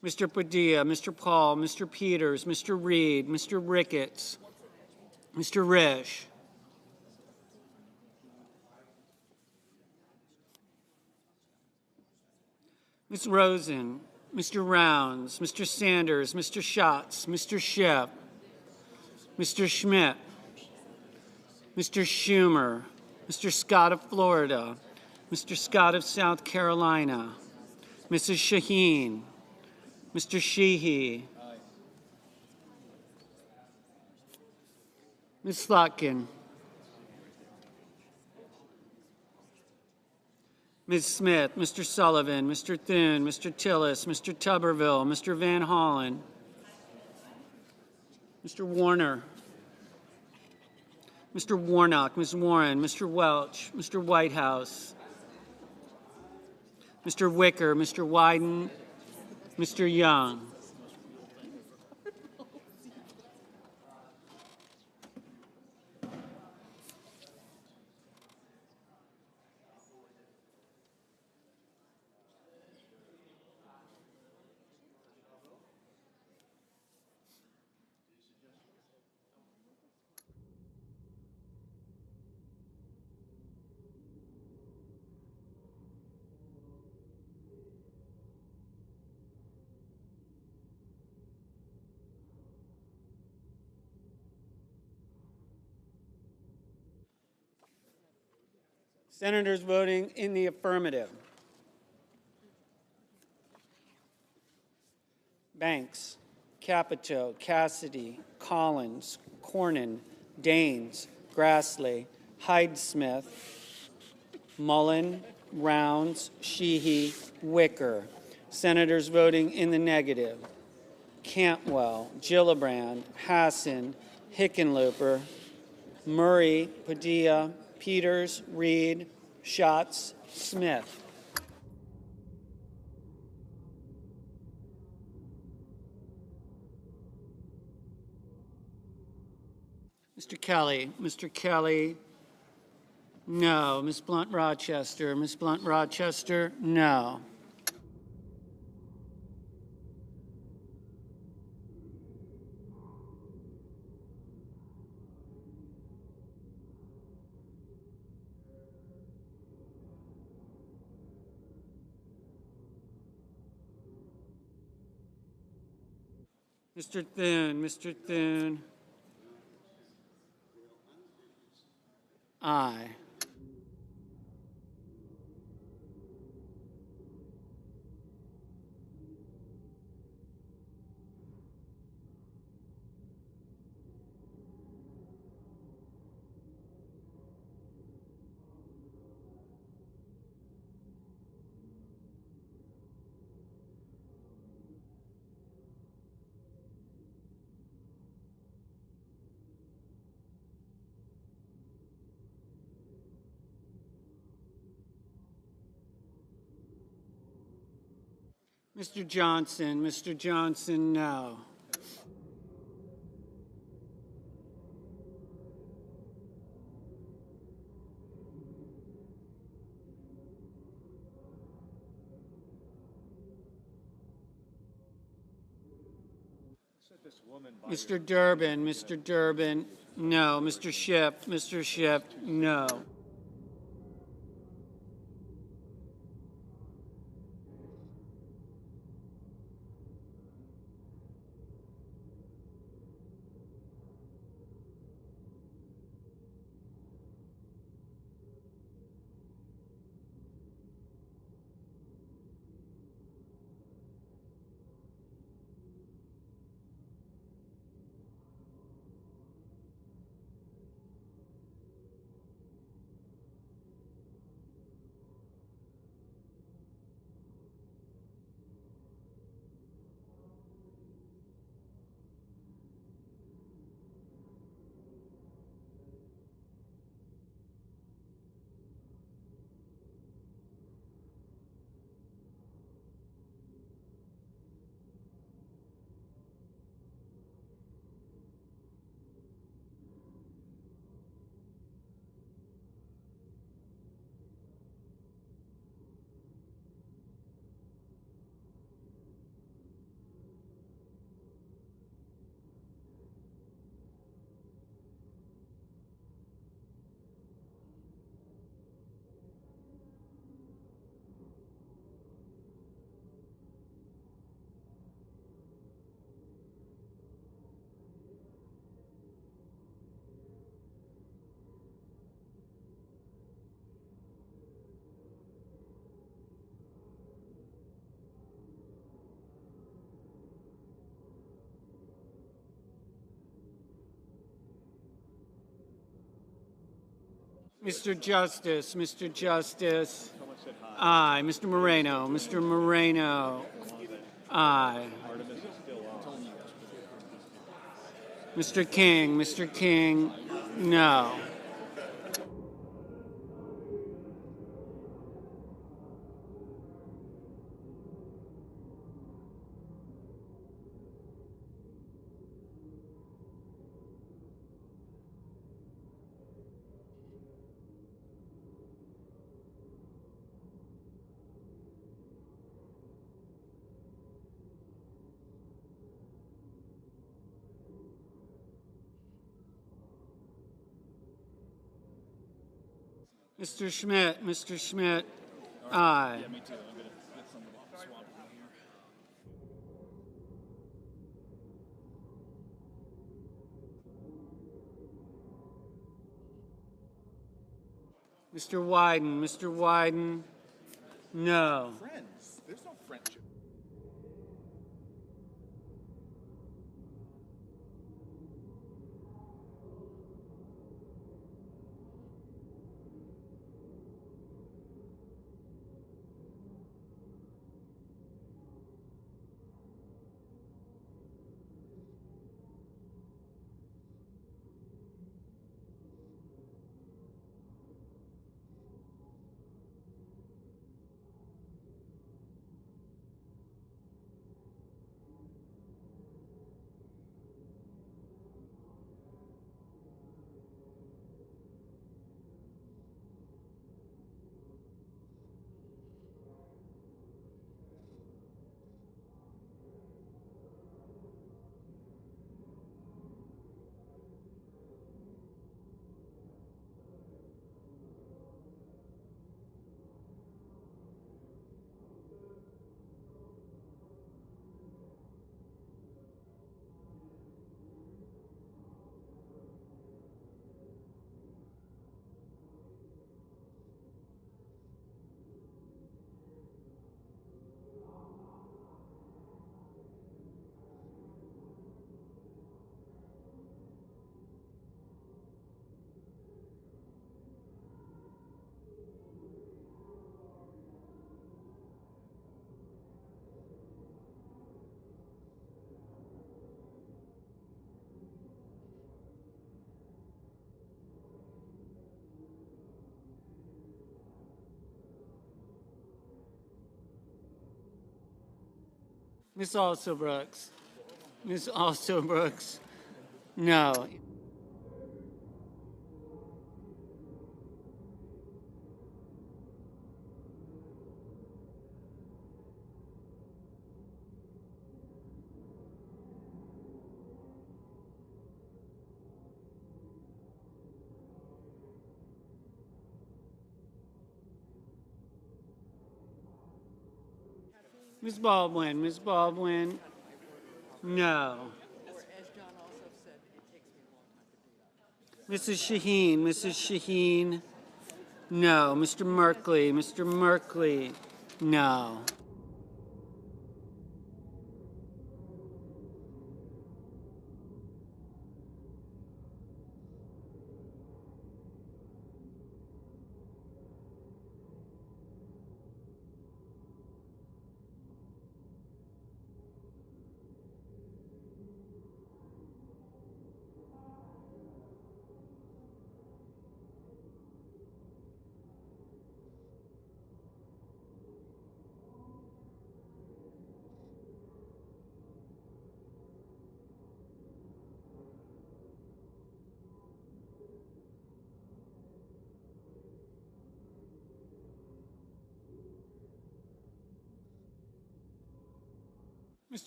Mr. Padilla, Mr. Paul, Mr. Peters, Mr. Reed, Mr. Ricketts, Mr. Risch, Ms. Rosen, Mr. Rounds, Mr. Sanders, Mr. Schatz, Mr. Schiff, Mr. Schmidt, Mr. Schumer, Mr. Scott of Florida, Mr. Scott of South Carolina, Mrs. Shaheen, Mr. Sheehy, Ms. Slotkin, Ms. Smith, Mr. Sullivan, Mr. Thune, Mr. Tillis, Mr. Tuberville, Mr. Van Hollen, Mr. Warner, Mr. Warnock, Ms. Warren, Mr. Welch, Mr. Whitehouse, Mr. Wicker, Mr. Wyden, Mr. Young. Senators voting in the affirmative: Banks, Capito, Cassidy, Collins, Cornyn, Daines, Grassley, Hyde-Smith, Mullen, Rounds, Sheehy, Wicker. Senators voting in the negative: Cantwell, Gillibrand, Hassan, Hickenlooper, Murray, Padilla, Peters, Reed, Schatz, Smith. Mr. Kelly, no. Ms. Blunt-Rochester, no. Mr. Thune, aye. Mr. Johnson, no. Mr. Durbin, Mr. Durbin, no. Mr. Schiff, no. Mr. Justice, aye. Mr. Moreno, aye. Mr. King, no. Mr. Schmidt, aye. Mr. Wyden, no. Friends. There's no friendship. Ms. Alsobrooks, no. Ms. Baldwin, Ms. Baldwin, no. Mrs. Shaheen, Mrs. Shaheen, no. Mr. Merkley, Mr. Merkley, no.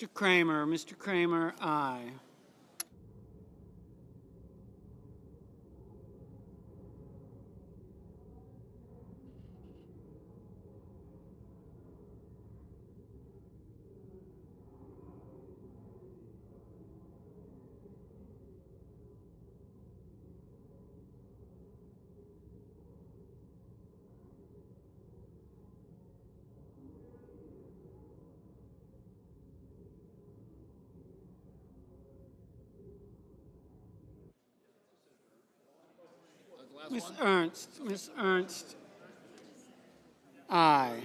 Mr. Kramer, aye. Ms. Ernst, aye.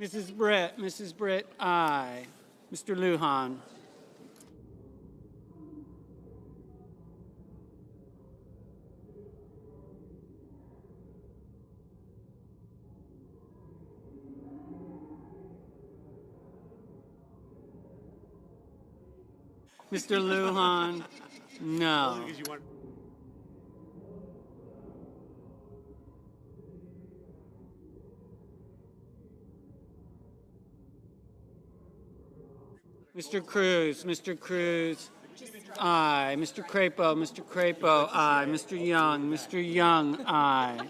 Mrs. Britt, aye. Mr. Lujan. Mr. Lujan, no. Mr. Cruz, aye. Mr. Crapo, aye. Mr. Young, aye.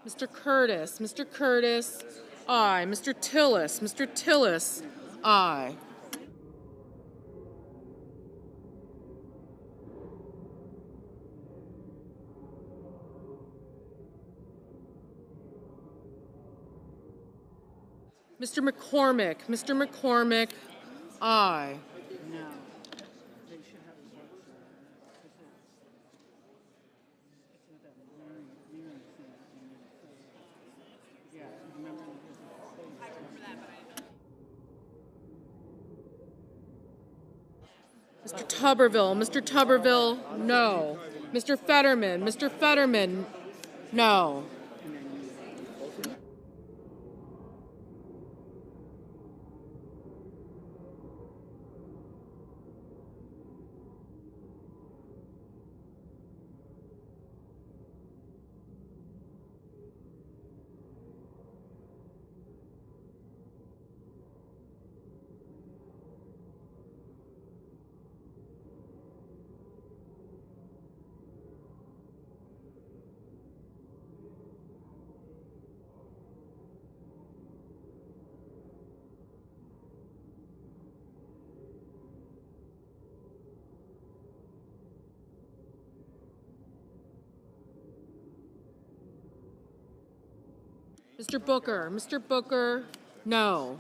Mr. Curtis, aye. Mr. Tillis, aye. Mr. McCormick, aye. No. Mr. Tuberville, no. Mr. Fetterman, no. Mr. Booker, no.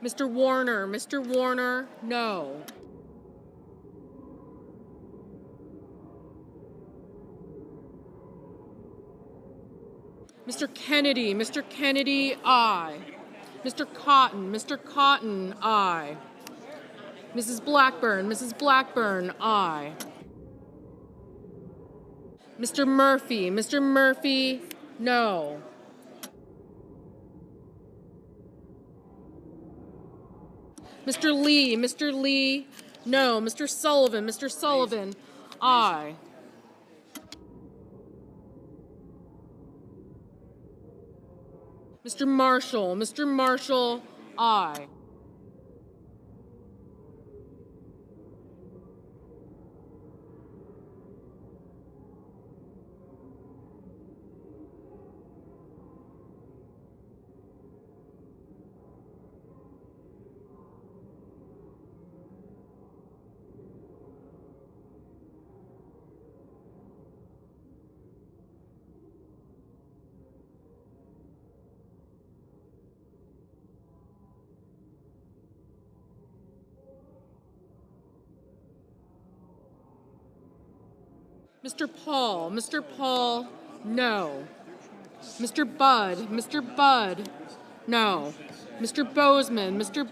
Mr. Warner, no. Mr. Kennedy, aye. Mr. Cotton, aye. Mrs. Blackburn, aye. Mr. Murphy, no. Mr. Lee, no. Mr. Sullivan, aye. Mr. Marshall, aye. Mr. Paul, no. Mr. Budd, no. Mr.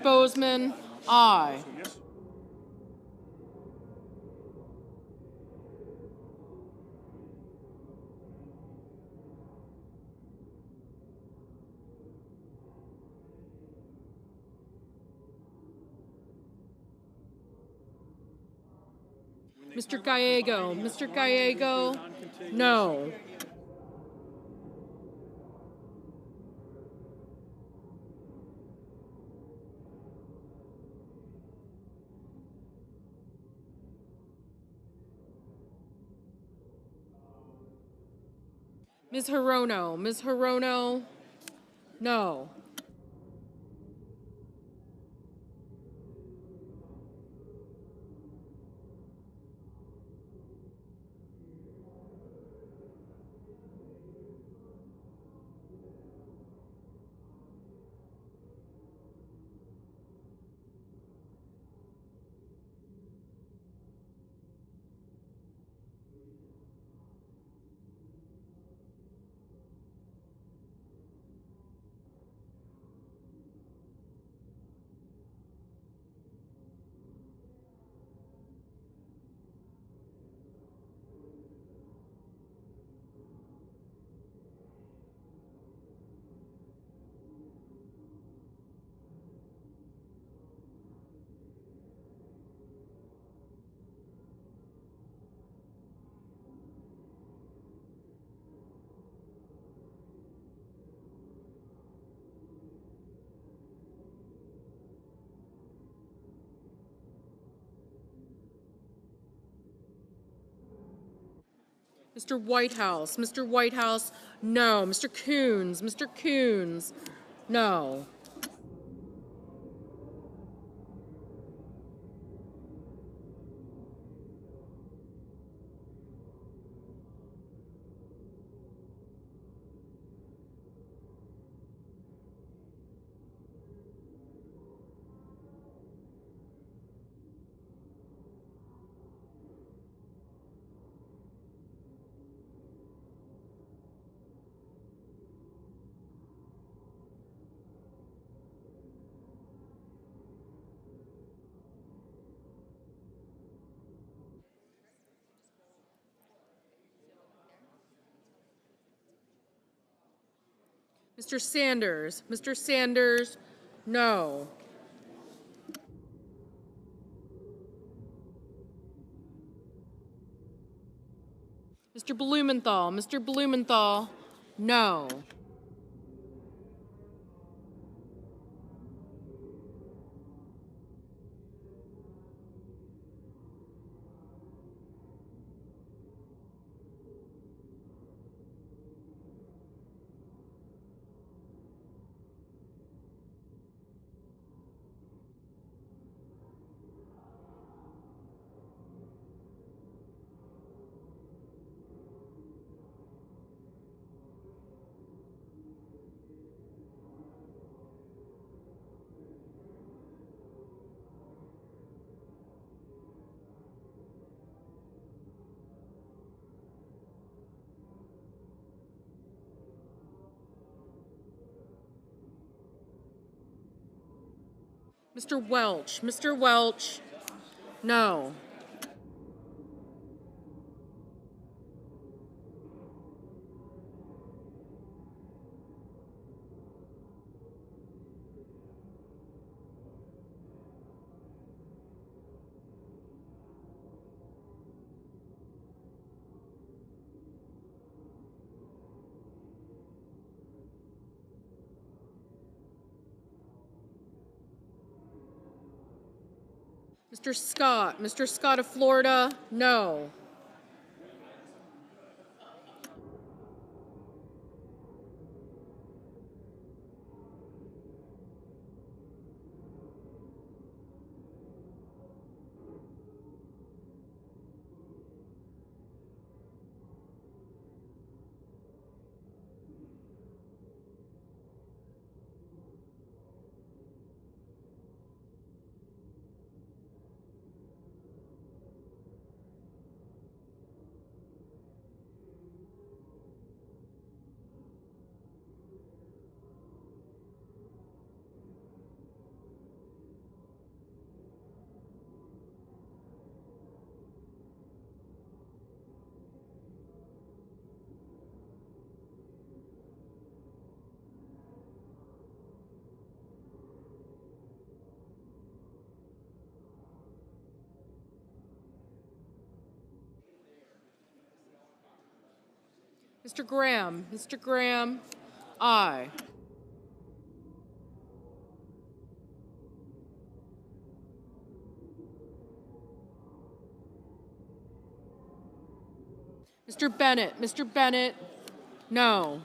Bozeman, aye. Mr. Gallego, no. Ms. Hirono, no. Mr. Whitehouse, no. Mr. Coons, no. Mr. Sanders, no. Mr. Blumenthal, no. Mr. Welch. Mr. Welch, no. Mr. Scott. Mr. Scott of Florida, no. Mr. Graham. Mr. Graham, aye. Mr. Bennett. Mr. Bennett, no.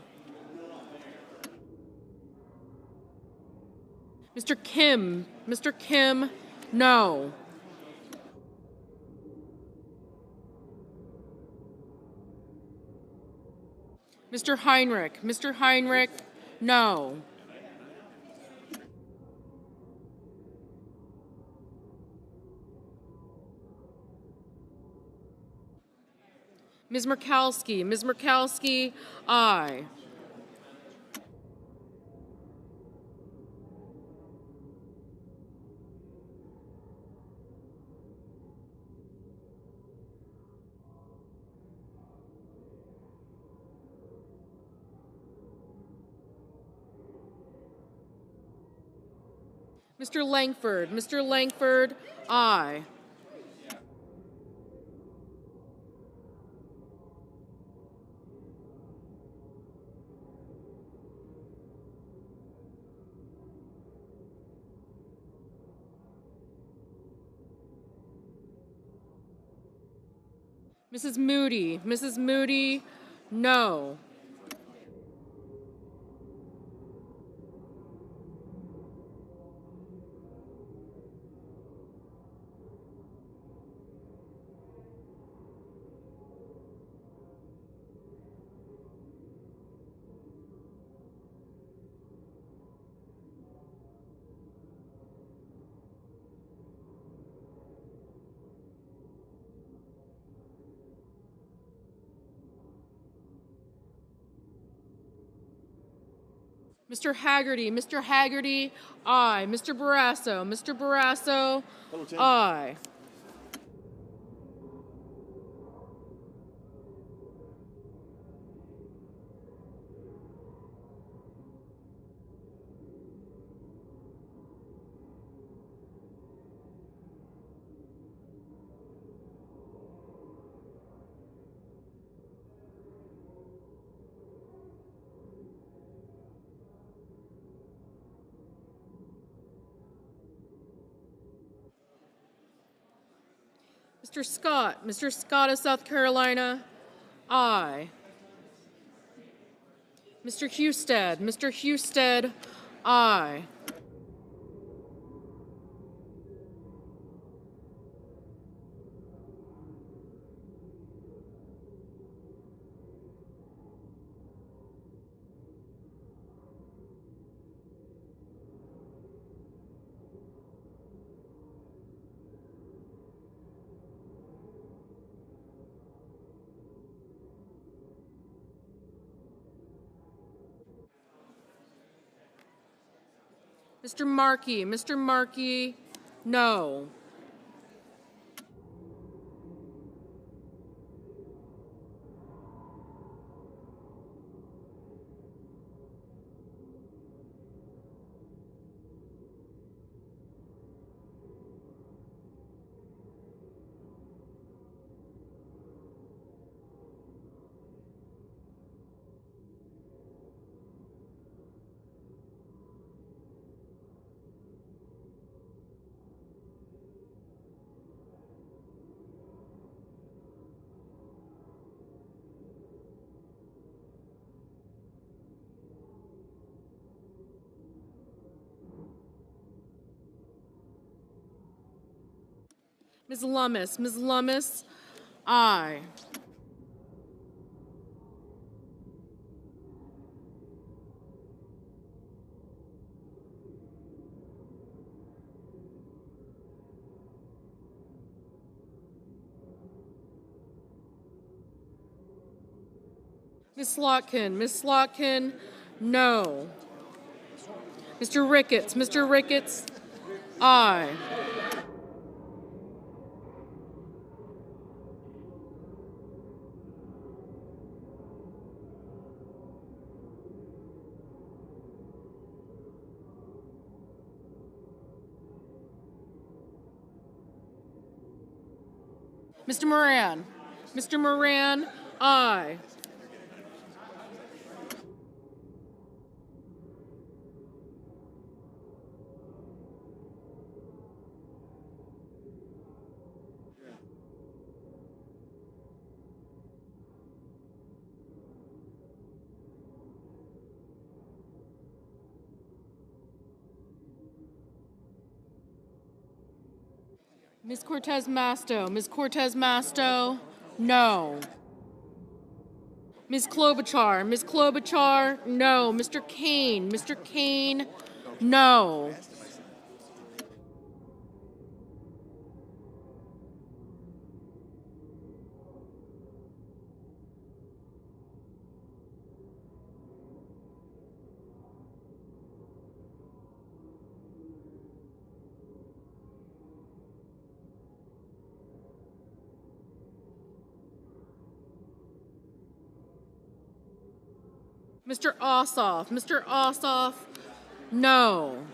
Mr. Kim. Mr. Kim, no. Mr. Heinrich. Mr. Heinrich, no. Ms. Murkowski. Ms. Murkowski, aye. Mr. Langford. Mr. Langford, aye. Mrs. Moody. Mrs. Moody, no. Mr. Haggerty. Mr. Haggerty, aye. Mr. Barrasso. Mr. Barrasso, aye. Mr. Scott. Mr. Scott of South Carolina, aye. Mr. Husted. Mr. Husted, aye. Mr. Markey, no. Ms. Lummis, aye. Ms. Slotkin, no. Mr. Ricketts, aye. Mr. Moran, aye. Ms. Cortez Masto, no. Ms. Klobuchar, no. Mr. Kane, no. Mr. Ossoff, no.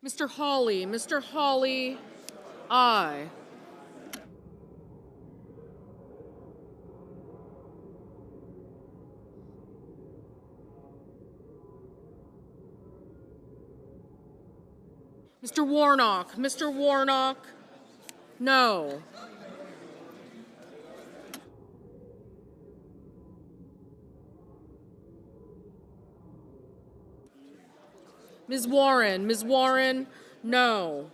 Mr. Hawley, aye. Mr. Warnock, no. Ms. Warren, no.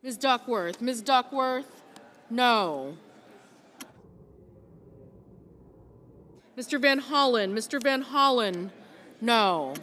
Ms. Duckworth, no. Mr. Van Hollen, no.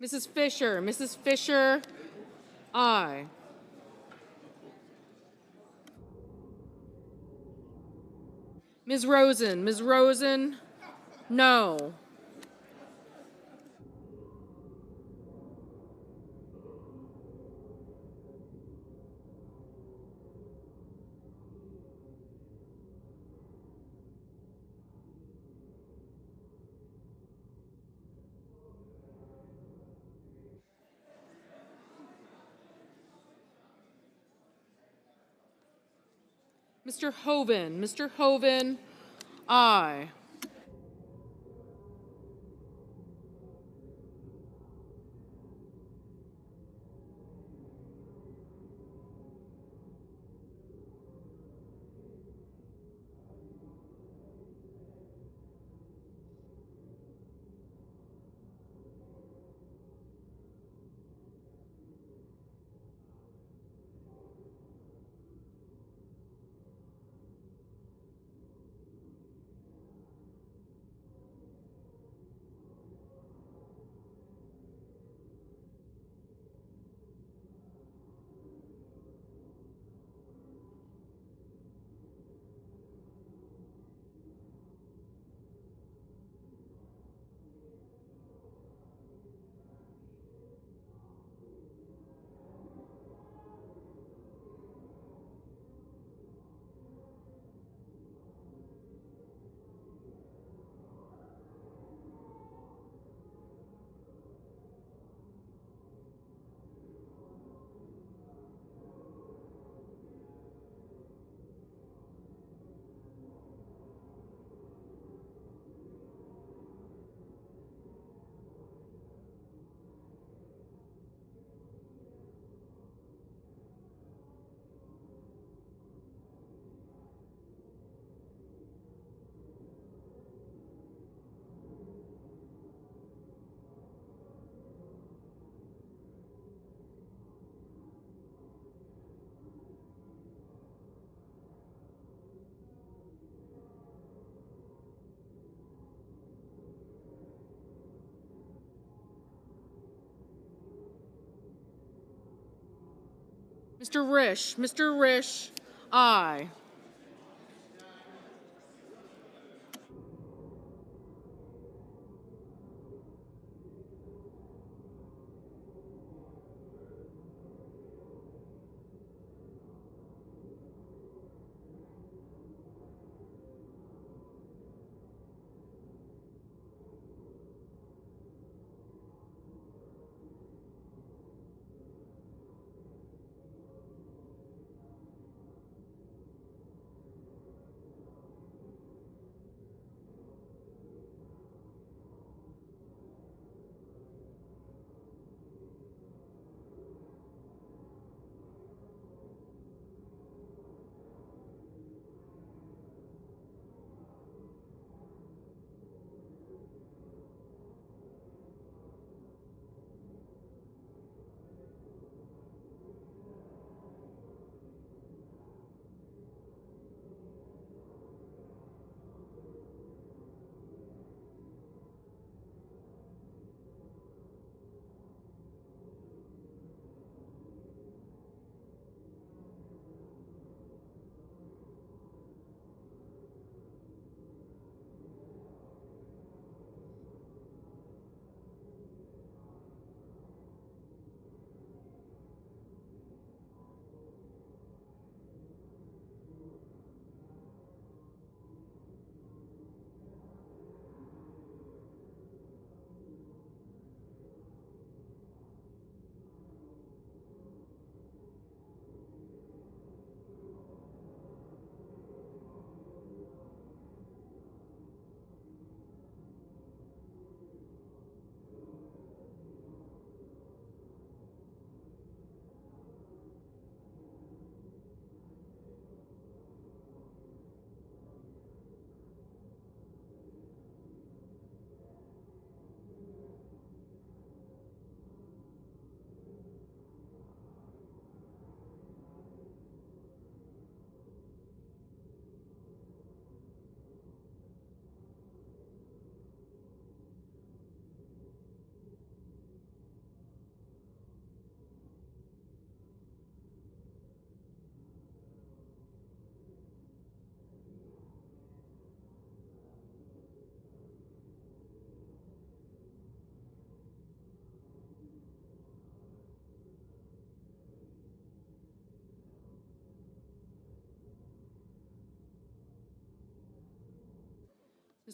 Mrs. Fisher, Mrs. Fisher, aye. Ms. Rosen, no. Mr. Hoven, aye. Mr. Risch, aye.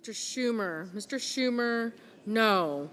Mr. Schumer. Mr. Schumer, no.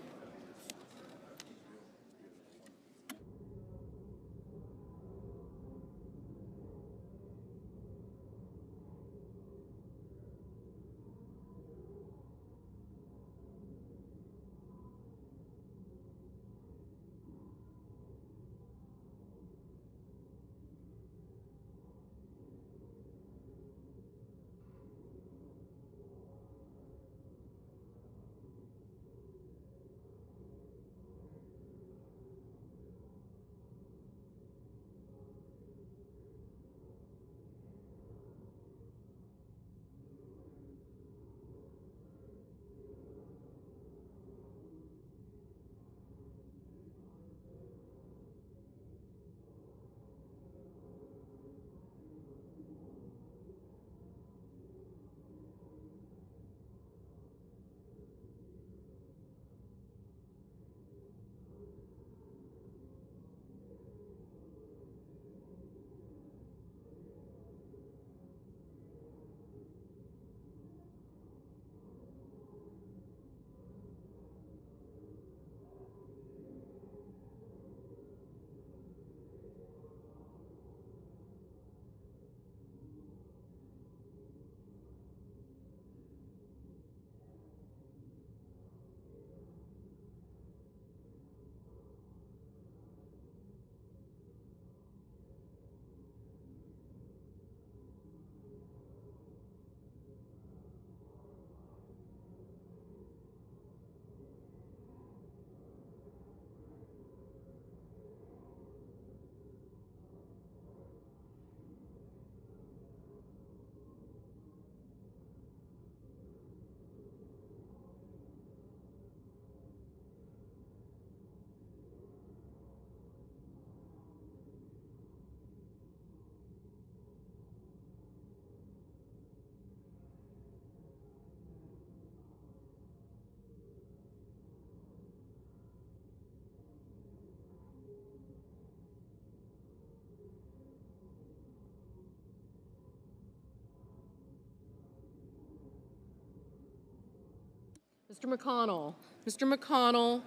Mr. McConnell. Mr. McConnell,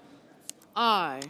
aye.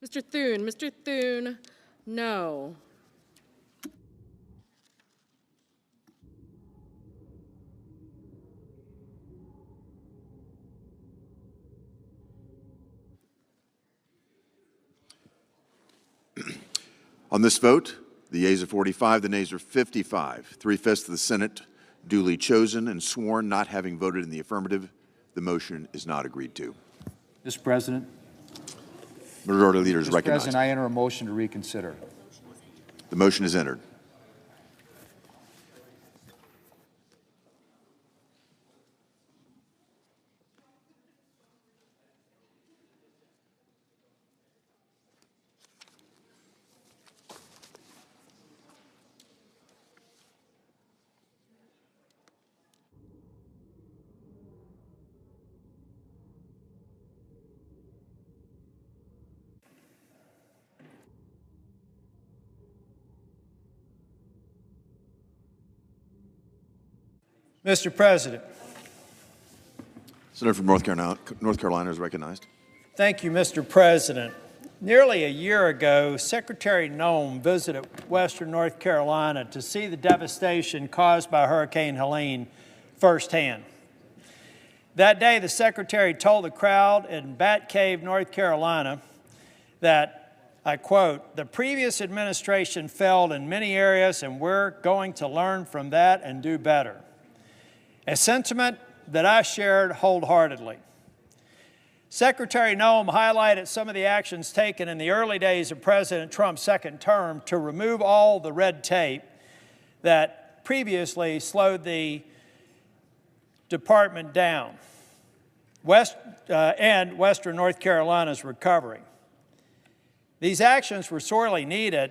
Mr. Thune. Mr. Thune, no. On this vote, the yeas are 45, the nays are 55. 3/5 of the Senate duly chosen and sworn, not having voted in the affirmative. The motion is not agreed to. Mr. President. Majority Leader is Mr. recognized. President, I enter a motion to reconsider. The motion is entered. Mr. President. Senator from North Carolina is recognized. Thank you, Mr. President. Nearly a year ago, Secretary Looms visited western North Carolina to see the devastation caused by Hurricane Helene firsthand. That day, the Secretary told the crowd in Bat Cave, North Carolina, that, I quote, "The previous administration failed in many areas, and we're going to learn from that and do better." A sentiment that I shared wholeheartedly. Secretary Looms highlighted some of the actions taken in the early days of President Trump's second term to remove all the red tape that previously slowed the department down and western North Carolina's recovery. These actions were sorely needed,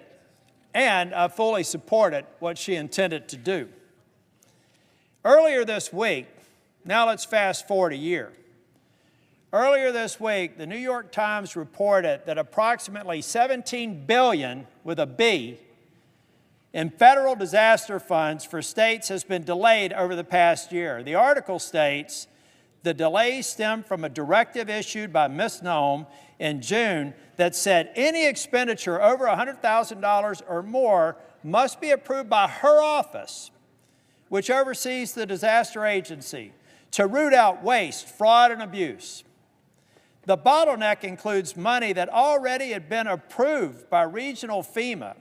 and I fully supported what she intended to do. Earlier this week, now let's fast forward a year. Earlier this week, the New York Times reported that approximately $17 billion, with a B, in federal disaster funds for states has been delayed over the past year. The article states the delays stem from a directive issued by Ms. Looms in June that said any expenditure over $100,000 or more must be approved by her office, which oversees the disaster agency, to root out waste, fraud, and abuse. The bottleneck includes money that already had been approved by regional FEMA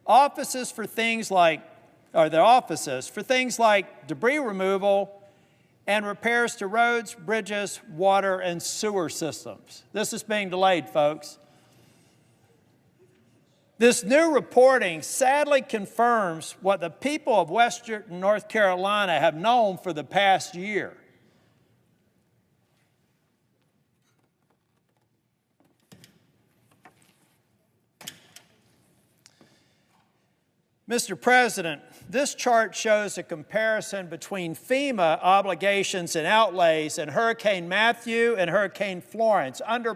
offices for things like debris removal and repairs to roads, bridges, water, and sewer systems. This is being delayed, folks. This new reporting sadly confirms what the people of western North Carolina have known for the past year. Mr. President, this chart shows a comparison between FEMA obligations and outlays in Hurricane Matthew and Hurricane Florence. Under